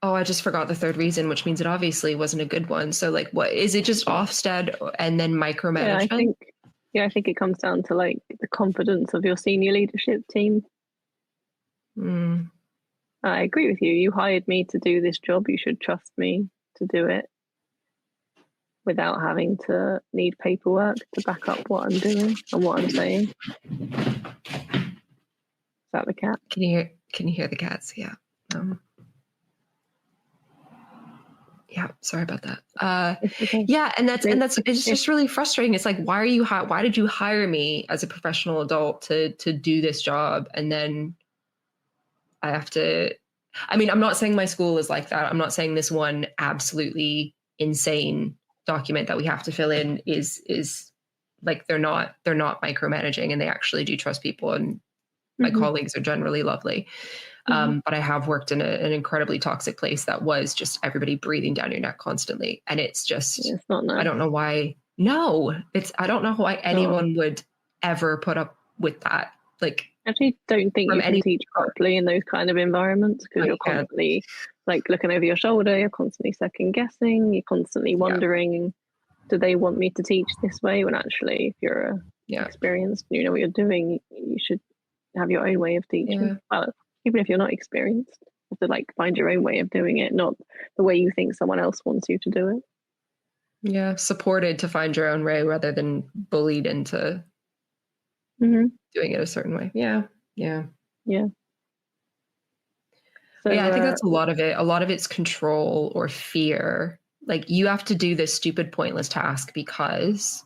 I just forgot the third reason, which means it obviously wasn't a good one. So, like, what is it? Just Ofsted and then micromanagement? I think it comes down to like the confidence of your senior leadership team. I agree with you. You hired me to do this job. You should trust me to do it without having to need paperwork to back up what I'm doing and what I'm saying. Is that the cat? Can you hear the cats? Yeah. Yeah, sorry about that. Okay. Yeah, and it's just really frustrating. It's like, why did you hire me as a professional adult to do this job, and then I have to? I mean, I'm not saying my school is like that. I'm not saying this one absolutely insane document that we have to fill in is like, they're not micromanaging, and they actually do trust people, and my colleagues are generally lovely. But I have worked in an incredibly toxic place that was just everybody breathing down your neck constantly. And it's just, it's not nice. I don't know why. No, I don't know why anyone would ever put up with that. Like, I actually don't think you can teach properly in those kind of environments, because you're constantly like looking over your shoulder. You're constantly second guessing. You're constantly wondering, do they want me to teach this way? When actually, if you're experienced and you know what you're doing, you should have your own way of teaching. Well, even if you're not experienced, you have to like find your own way of doing it, not the way you think someone else wants you to do it. Yeah, supported to find your own way rather than bullied into doing it a certain way. Yeah. So, I think that's a lot of it. A lot of it's control or fear. Like, you have to do this stupid, pointless task because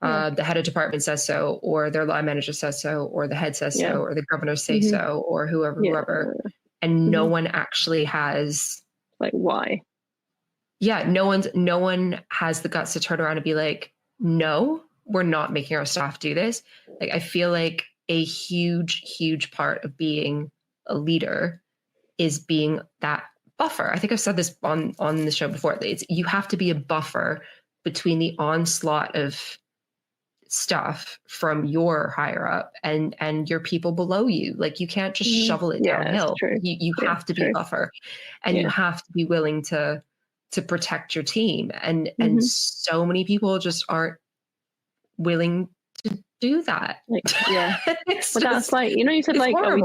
the head of department says so, or their line manager says so, or the head says so, or the governor say so, or whoever. And no one actually has, like, why? Yeah, no one has the guts to turn around and be like, no, we're not making our staff do this. Like, I feel like a huge part of being a leader is being that buffer. I think I've said this on the show before. You have to be a buffer between the onslaught of stuff from your higher up and your people below you. Like, you can't just shovel it downhill. You have to be a buffer, and you have to be willing to protect your team. And so many people just aren't willing to do that. But that's like, you said, like, horrible. Are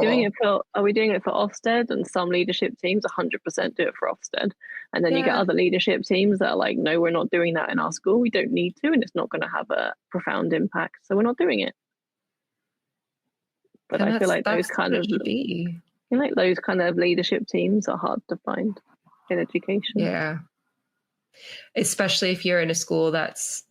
we doing it for Ofsted? And some leadership teams 100% do it for Ofsted, and then you get other leadership teams that are like, no, we're not doing that in our school. We don't need to, and it's not going to have a profound impact, so we're not doing it. But I feel like those kind of leadership teams are hard to find in education. Yeah, especially if you're in a school that's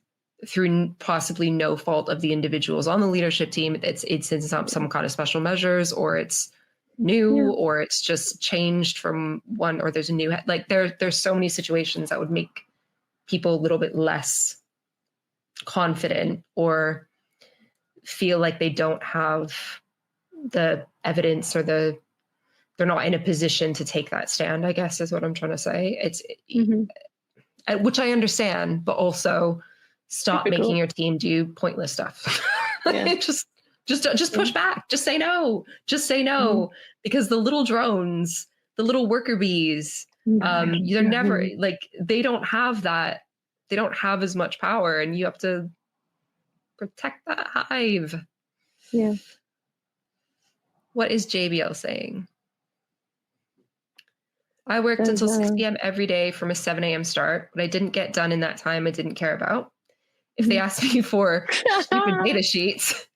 through possibly no fault of the individuals on the leadership team. It's in some kind of special measures, or it's new, or it's just changed from one, or there's a new, like, there's so many situations that would make people a little bit less confident or feel like they don't have the evidence, or they're not in a position to take that stand, I guess is what I'm trying to say. It's which I understand, but also stop making your team do pointless stuff. Just push back. Just say no. Because the little drones, the little worker bees, they're never like, they don't have that. They don't have as much power, and you have to protect that hive. Yeah. What is JBL saying? I worked There's, until 6 p.m. every day from a 7 a.m. start. What I didn't get done in that time, I didn't care about. If they asked me for stupid data sheets,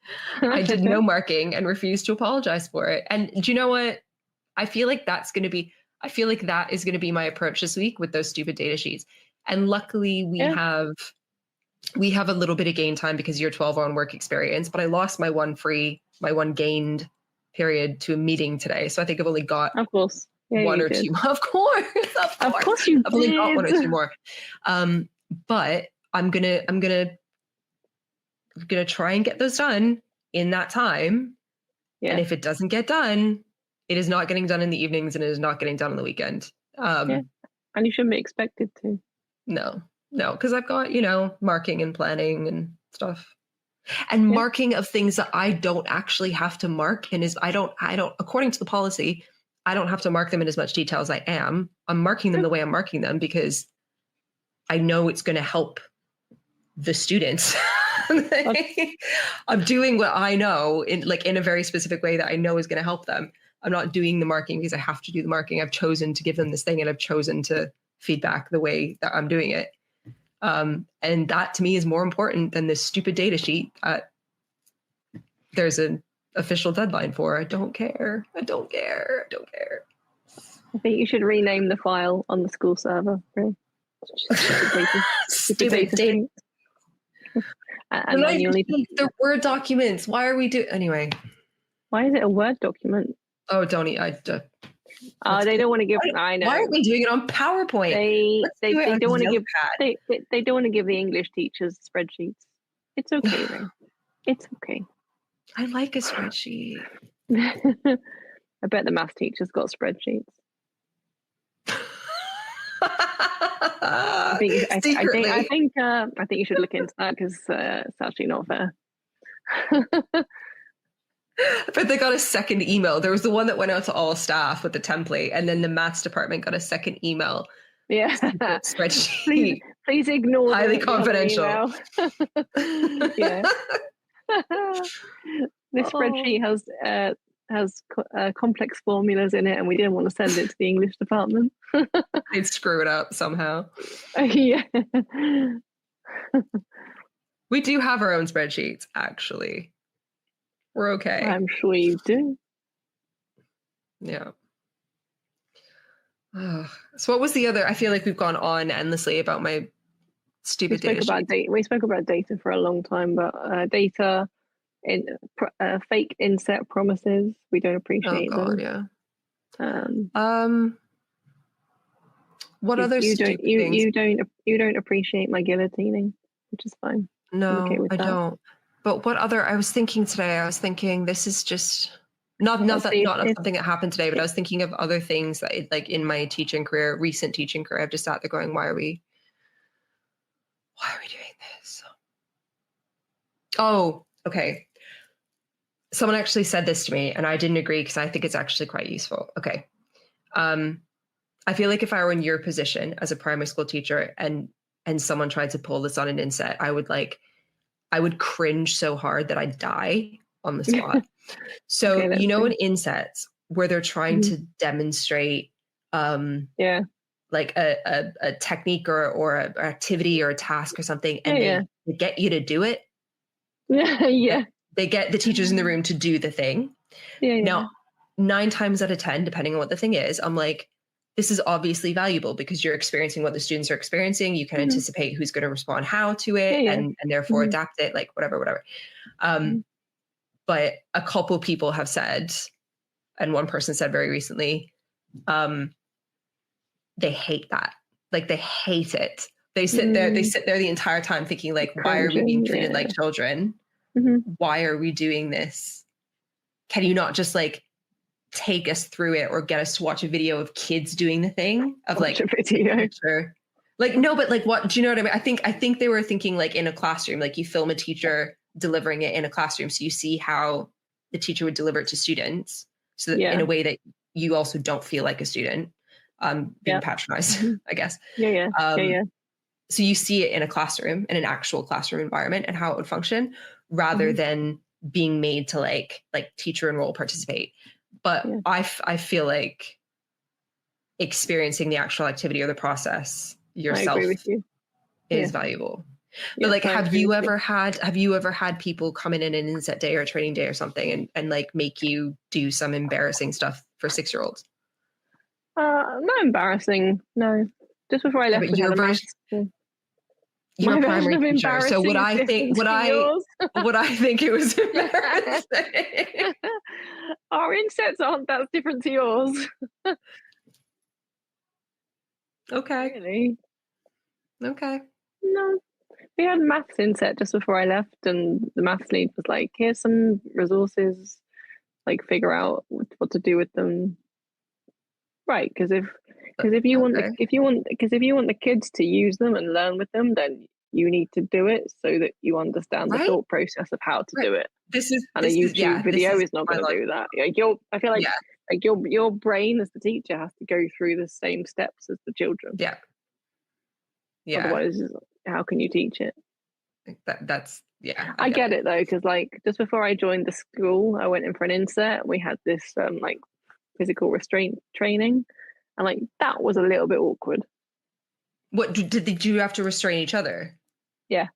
I did no marking and refused to apologize for it. And do you know what? I feel like that is going to be my approach this week with those stupid data sheets. And luckily we have a little bit of gain time because you're 12 on work experience, but I lost my one gained period to a meeting today. So I think I've only got of course. Yeah, one or did. two. Of course you I've only did. got one or two more. But I'm gonna try and get those done in that time. Yeah. And if it doesn't get done, it is not getting done in the evenings and it is not getting done on the weekend. And you shouldn't be expected to. No, because I've got, marking and planning and stuff. And marking of things that I don't actually have to mark. And I don't, according to the policy, I don't have to mark them in as much detail as I am. I'm marking them the way I'm marking them because I know it's going to help the students. I'm doing what I know in a very specific way that I know is going to help them. I'm not doing the marking because I have to do the marking. I've chosen to give them this thing and I've chosen to feedback the way that I'm doing it. And that to me is more important than this stupid data sheet that there's an official deadline for. I don't care. I think you should rename the file on the school server. Right? Stupid data. And manually. They're Word documents. Why are we doing anyway? Why is it a Word document? Oh, don't they don't want to give. I know. Why aren't we doing it on PowerPoint? They don't want to give. They don't want to give the English teachers spreadsheets. It's okay, Ray. It's okay. I like a spreadsheet. I bet the math teachers got spreadsheets. I think you should look into that because it's actually not fair. But they got a second email. There was the one that went out to all staff with the template, and then the maths department got a second email. Yeah, spreadsheet. Please ignore. Highly confidential. Yeah. This spreadsheet has complex formulas in it, and we didn't want to send it to the English department. They'd screw it up somehow. Yeah. We do have our own spreadsheets, actually. We're okay. I'm sure you do. Yeah. So what was the other? I feel like we've gone on endlessly about my stupid data. We spoke about data for a long time, but data in fake inset promises. We don't appreciate them. Yeah. What other stupid things? You don't appreciate my guillotining, which is fine. No, I don't. But what other? I was thinking this is just not something that happened today, but I was thinking of other things that like in my recent teaching career, I've just sat there going, why are we doing this? Oh, okay. Someone actually said this to me and I didn't agree because I think it's actually quite useful. Okay. I feel like if I were in your position as a primary school teacher and someone tried to pull this on an inset, I would cringe so hard that I'd die on the spot. So, okay, in insets where they're trying to demonstrate like a technique or an activity or a task or something, and they get you to do it. Yeah. They get the teachers in the room to do the thing. Now, 9 times out of 10, depending on what the thing is, I'm like, this is obviously valuable because you're experiencing what the students are experiencing. You can anticipate who's going to respond how to it and therefore adapt it, like whatever. But a couple people have said, and one person said very recently, they hate that. Like they hate it. They sit there the entire time thinking like, why are we being treated like children? Why are we doing this? Can you not just like take us through it or get us to watch a video of kids doing the thing of watch like a video. Sure. Like no, but like what do you know what I mean? I think they were thinking like in a classroom, like you film a teacher delivering it in a classroom, so you see how the teacher would deliver it to students, so that in a way that you also don't feel like a student being patronized, I guess. So you see it in a classroom, in an actual classroom environment, and how it would function, rather than being made to like teacher enroll, participate. But I feel like experiencing the actual activity or the process yourself I agree with you. is Yeah. valuable. Yes, But like, I have agree you with ever had people come in an inset day or a training day or something and like make you do some embarrassing stuff for 6-year-olds? Not embarrassing. No. Just before I Yeah, left, but we had a maths. You're My a version primary of teacher, so embarrassing is different to yours. would I think it was embarrassing? Our insets aren't that different to yours. Okay. Really? Okay. No. We had maths inset just before I left, and the maths lead was like, here's some resources, like figure out what to do with them. Right, because if you want Okay. if you want the kids to use them and learn with them, then you need to do it so that you understand the Right? thought process of how to Right. do it. This is And a YouTube video is not going to do that. Like I feel like your brain as the teacher has to go through the same steps as the children. Yeah. Yeah. Otherwise, how can you teach it? That's I get it though, because like just before I joined the school, I went in for an inset. And we had this like physical restraint training, and like that was a little bit awkward. What did you have to restrain each other? Yeah.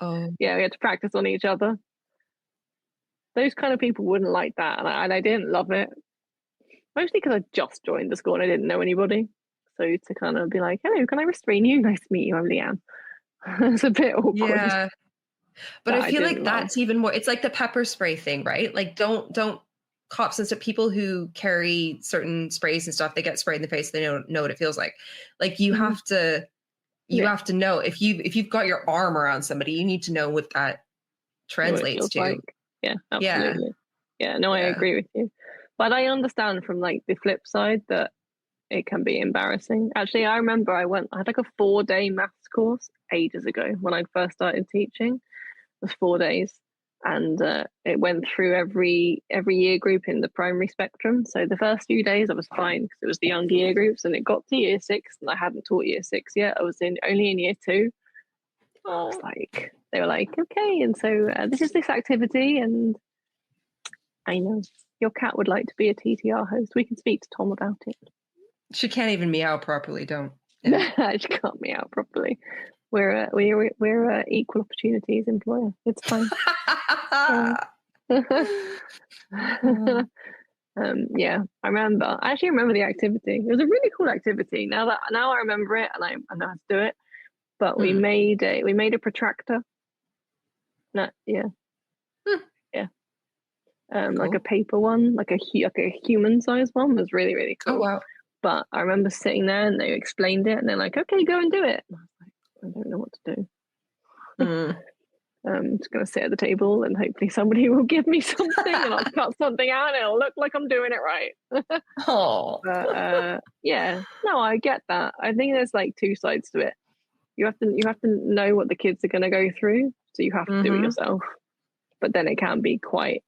Oh. Yeah, we had to practice on each other. Those kind of people wouldn't like that, and I didn't love it. Mostly because I just joined the school and I didn't know anybody. So to kind of be like, hello, can I restrain you? Nice to meet you, I'm Lianne. It's a bit awkward. Yeah. But I feel like didn't that's even more, it's like the pepper spray thing, right? Like don't cops and stuff, people who carry certain sprays and stuff, they get sprayed in the face, they don't know what it feels like. Like you have to have to know if you've got your arm around somebody, you need to know what that translates to. Like. Yeah, absolutely. Yeah, no, I agree with you. But I understand from like the flip side that it can be embarrassing. Actually, I remember I had like a 4-day maths course ages ago when I first started teaching. It was 4 days, and it went through every year group in the primary spectrum. So the first few days I was fine because it was the younger year groups, and it got to year 6 and I hadn't taught year 6 yet. I was only in year 2. I was like, they were like, okay, and so this is this activity, and I know your cat would like to be a TTR host. We can speak to Tom about it. She can't even meow properly, don't. Yeah. She can't meow properly. We're equal opportunities employer. It's fine. Yeah, I actually remember the activity. It was a really cool activity. Now I remember it, and I know how to do it. But we made a protractor. No, yeah. Yeah. Cool. Like a paper one, like a human sized one, was really, really cool. Oh wow. But I remember sitting there and they explained it, and they're like, okay, go and do it. And I was like, I don't know what to do. I'm just going to sit at the table and hopefully somebody will give me something and I'll cut something out and it'll look like I'm doing it right. Oh. But yeah, no, I get that. I think there's like two sides to it. You have to know what the kids are going to go through, so you have to do it yourself. But then it can be quite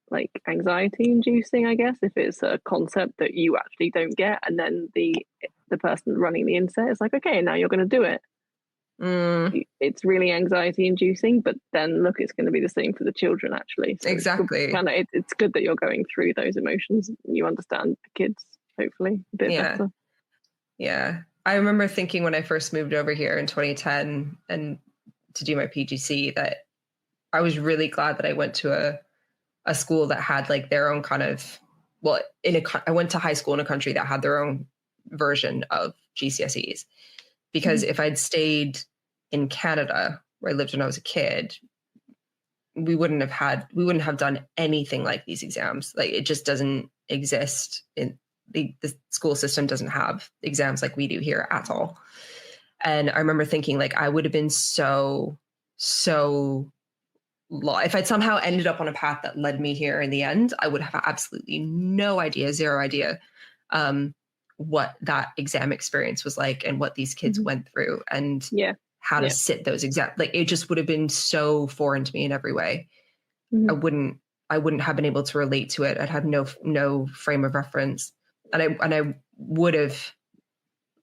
like anxiety inducing, I guess, if it's a concept that you actually don't get, and then the person running the inset is like, okay, now you're going to do it. It's really anxiety inducing, but then look, it's going to be the same for the children actually. So exactly. It's good that you're going through those emotions. You understand the kids hopefully a bit better. Yeah. I remember thinking when I first moved over here in 2010 and to do my PGC that I was really glad that I went to a school that had like their own kind of, I went to high school in a country that had their own version of GCSEs, because if I'd stayed in Canada where I lived when I was a kid, we wouldn't have done anything like these exams. Like it just doesn't exist in the school system doesn't have exams like we do here at all. And I remember thinking like I would have been so if I'd somehow ended up on a path that led me here in the end, I would have absolutely zero idea what that exam experience was like and what these kids went through and how to sit those exams. Like it just would have been so foreign to me in every way. I wouldn't have been able to relate to it. I'd had no frame of reference. And I would have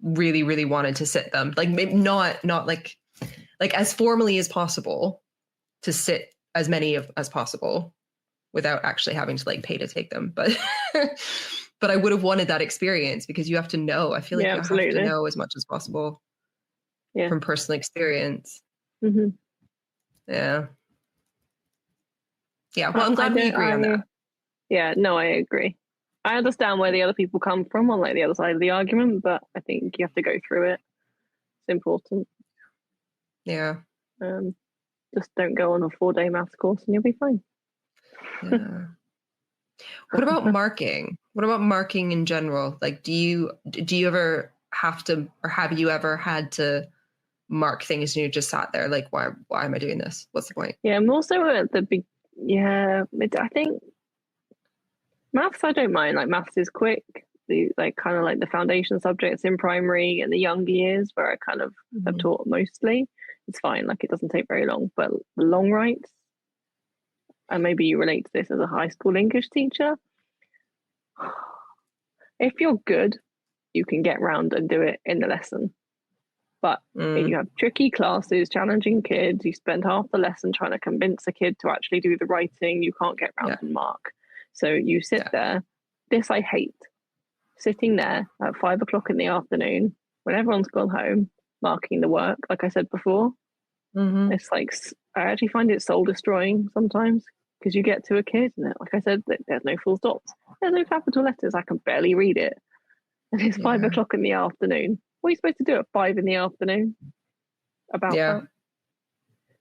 really, really wanted to sit them, like maybe not like as formally as possible, to sit as many as possible without actually having to like pay to take them. But but I would have wanted that experience because you have to know. I feel like you have to know as much as possible from personal experience. Mm-hmm. Yeah. Yeah. Well, I'm glad we agree on that. Yeah, no, I agree. I understand where the other people come from on like the other side of the argument, but I think you have to go through it. It's important. Yeah. Just don't go on a 4-day maths course and you'll be fine. Yeah. What about marking? What about marking in general? Like, do you ever have to, or have you ever had to mark things and you just sat there like, why am I doing this? What's the point? Yeah, I'm also at the big. Yeah, I think maths I don't mind. Like maths is quick. The like kind of like the foundation subjects in primary and the younger years where I kind of have taught mostly. It's fine. Like it doesn't take very long. But the long writes, and maybe you relate to this as a high school English teacher. If you're good, you can get round and do it in the lesson. But if you have tricky classes, challenging kids, you spend half the lesson trying to convince a kid to actually do the writing, you can't get round and mark. So you sit there. This I hate. Sitting there at 5 o'clock in the afternoon when everyone's gone home, marking the work, like I said before. It's like, I actually find it soul destroying sometimes because you get to a kid and like I said, there's no full stops. There's no capital letters. I can barely read it. And it's 5 o'clock in the afternoon. What are you supposed to do at 5 in the afternoon about that?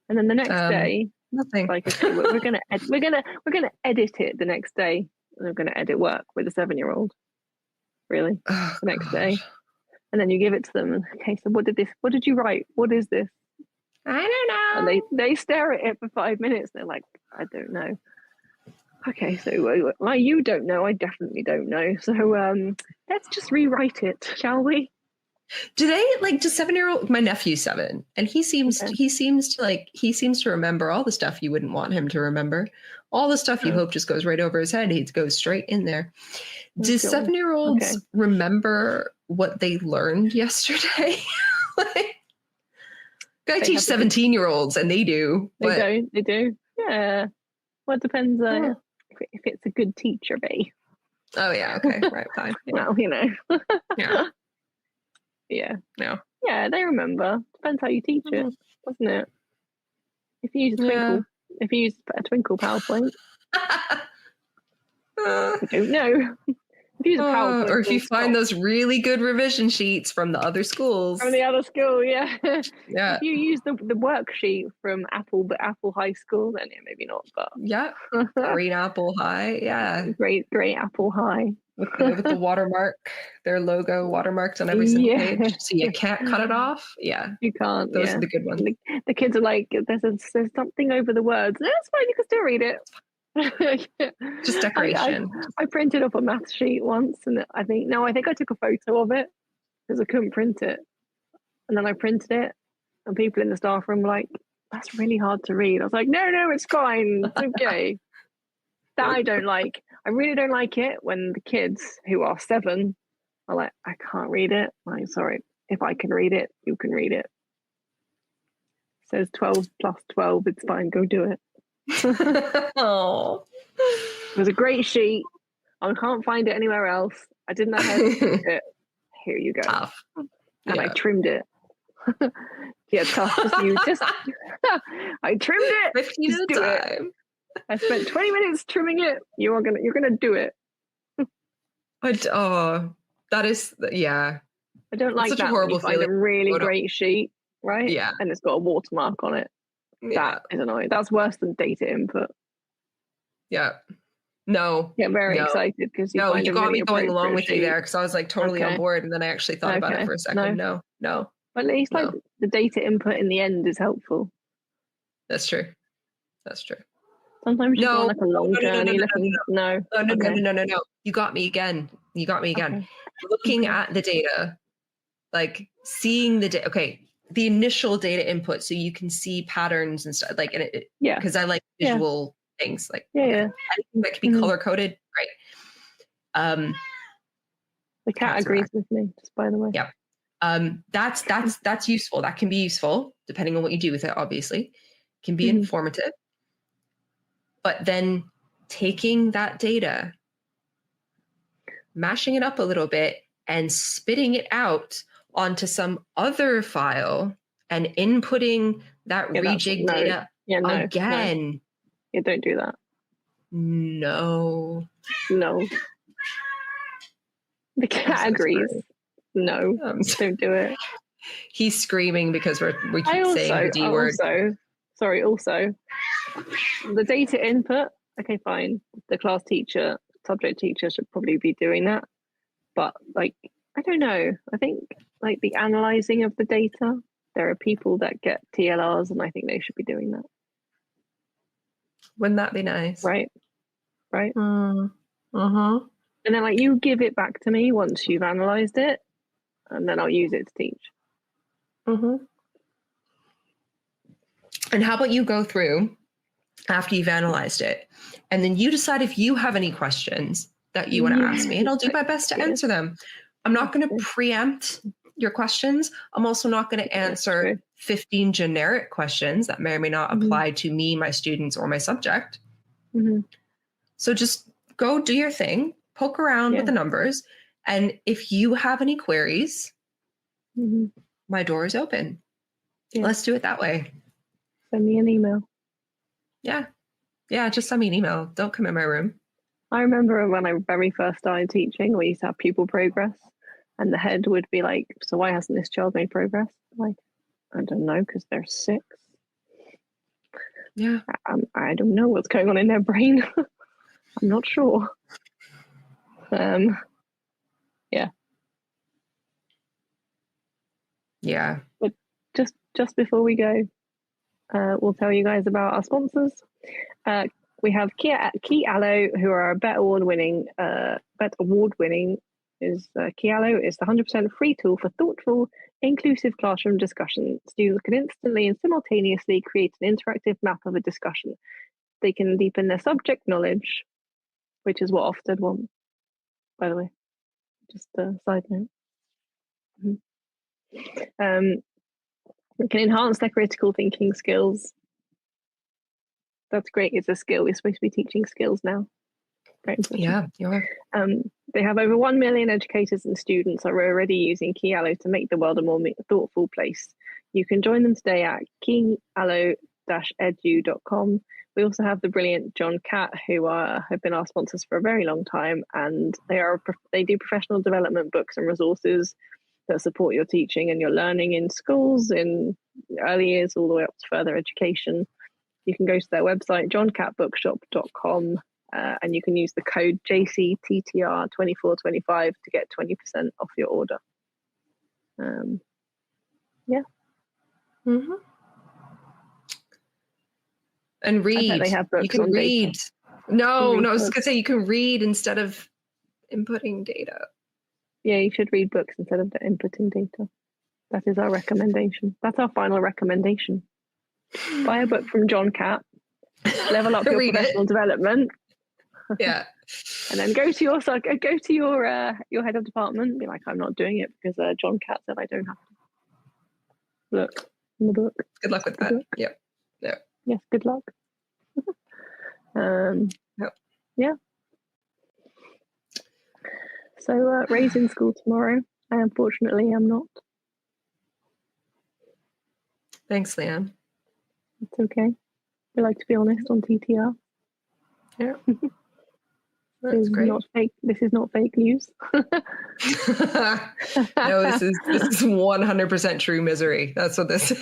And then the next day, nothing. Like okay, we're gonna edit it the next day, and we're gonna edit work with a 7-year-old. Really, the next day, and then you give it to them. And okay, so what did you write? What is this? I don't know. And they stare at it for 5 minutes. They're like, I don't know. Okay, so well, you don't know. I definitely don't know. So let's just rewrite it, shall we? Do they like just 7-year-old? My nephew's 7, and he seems to remember all the stuff you wouldn't want him to remember. All the stuff you hope just goes right over his head. He goes straight in there. Do 7-year-olds remember what they learned yesterday? Like, I teach 17-year-olds, and they do. They do. Yeah. Well, it depends if it's a good teacher, be. Oh yeah. Okay. Right. Fine. Yeah. Well, you know. Yeah. Yeah. No. Yeah, they remember. Depends how you teach it, doesn't it? If you use a twinkle PowerPoint, I don't know. If you use a PowerPoint, or if you find those really good revision sheets from the other schools. From the other school, yeah. Yeah. If you use the worksheet from Apple High School, then maybe not. But yeah, Green Apple High, yeah, great Apple High. With the watermark, their logo watermarked on every single page, so you can't cut it off. Yeah, you can't. Those are the good ones. The kids are like, there's something over the words. That's fine. You can still read it. Just decoration. I printed up a math sheet once, and I think I took a photo of it because I couldn't print it, and then I printed it, and people in the staff room were like, "That's really hard to read." I was like, "No, it's fine. It's okay." That I don't like. I really don't like it when the kids who are 7 are like, "I can't read it." I'm like, sorry, if I can read it, you can read it. It says 12 plus 12. It's fine. Go do it. Oh, it was a great sheet. I can't find it anywhere else. I didn't know how to print it. Here you go. Tough. And I trimmed it. Yeah, tough. I trimmed it. 15 at a time. I spent 20 minutes trimming it. You're gonna do it. That is, yeah. I don't like such that. A horrible when you find a really great sheet, right? Yeah, and it's got a watermark on it. That is annoying. That's worse than data input. Yeah. No. Yeah, very excited because you got really me going along with you there because I was like totally on board, and then I actually thought about it for a second. No. But at least like the data input in the end is helpful. That's true. Sometimes you go on like a long journey. No. You got me again. Okay. Looking at the data, like seeing the data. Okay, the initial data input, so you can see patterns and stuff. Like, because I like visual things. Like, anything that can be color coded, great. The cat agrees with me. Just by the way. Yeah. That's useful. That can be useful depending on what you do with it. Obviously, it can be informative. But then taking that data mashing it up a little bit and spitting it out onto some other file and inputting that rejig data again. No. Yeah, don't do that. No. The cat agrees. No, don't do it. He's screaming because we keep saying the D word. Also, the data input, okay, fine. The class teacher, subject teacher should probably be doing that. But like, I don't know. I think like the analyzing of the data, there are people that get TLRs and I think they should be doing that. Wouldn't that be nice? Right. Uh-huh. And then like you give it back to me once you've analyzed it and then I'll use it to teach. And how about you go through after you've analyzed it and then you decide if you have any questions that you want to ask me and I'll do my best to answer them. I'm not going to preempt your questions. I'm also not going to answer 15 generic questions that may or may not apply to me, my students, or my subject. So just go do your thing, poke around with the numbers. And if you have any queries, my door is open. Let's do it that way. Send me an email. Yeah, just send me an email. Don't come in my room. I remember when I very first started teaching, we used to have pupil progress and the head would be like, so why hasn't this child made progress? Like, I don't know, because they're 6. Yeah. I don't know what's going on in their brain. I'm not sure. Yeah. But just before we go, we'll tell you guys about our sponsors. We have Key Allo, who are a BET Award winning. Key Allo is the 100% free tool for thoughtful, inclusive classroom discussion. Students can instantly and simultaneously create an interactive map of a discussion. They can deepen their subject knowledge, which is what Ofsted want, by the way. Just a side note. It can enhance their critical thinking skills. That's great. It's a skill. We're supposed to be teaching skills now. Very important. Yeah, you are. They have over 1 million educators and students are already using Key Allo to make the world a more thoughtful place. You can join them today at keyallo-edu.com. We also have the brilliant John Catt, who have been our sponsors for a very long time, and they do professional development books and resources that support your teaching and your learning in schools, in early years, all the way up to further education. You can go to their website, johncattbookshop.com, and you can use the code JCTTR2425 to get 20% off your order. And read. They have books. You can read. Data. No, I was just going to say you can read instead of inputting data. Yeah, you should read books instead of the inputting data. That is our recommendation. That's our final recommendation. Buy a book from John Catt, level up your professional development. Yeah. And then go to your head of department and be like, I'm not doing it because John Catt said I don't have to. Look in the book. Good luck with that. Yep. Yes, good luck. Yeah. So Rae's in school tomorrow. I unfortunately am not. Thanks, Lianne. It's okay. We like to be honest on TTR. Yeah. That's great. This is not fake news. No, this is 100% true misery. That's what this is.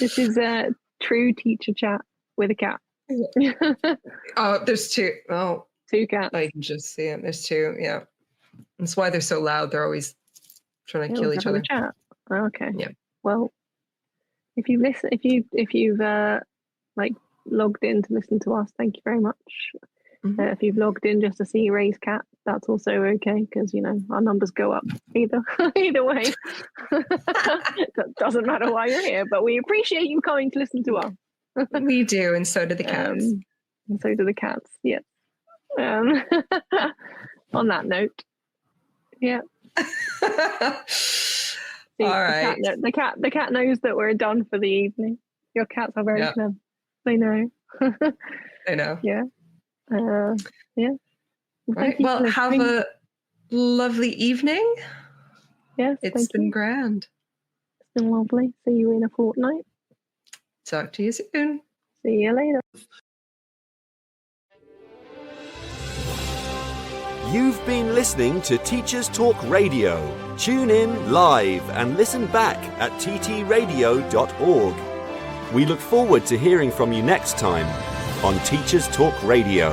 This is a true teacher chat with a cat. Oh, there's 2. Oh, 2 cats. I can just see it. There's 2. Yeah. That's why they're so loud. They're always trying to kill each other. Chat. Okay. Yeah. Well, if you've logged in to listen to us, thank you very much. If you've logged in just to see Rae's cat, that's also okay, because our numbers go up either way. That doesn't matter why you're here, but we appreciate you coming to listen to us. We do, and so do the cats. And so do the cats. Yeah. On that note, yeah. See, all right. The cat knows that we're done for the evening. Your cats are very clever. They know. I know. Yeah. Right. Thank you Well, for have listening. a lovely evening. Yes, It's thank been you. grand. It's been lovely. See you in a fortnight. Talk to you soon. See you later. You've been listening to Teachers Talk Radio. Tune in live and listen back at ttradio.org. We look forward to hearing from you next time on Teachers Talk Radio.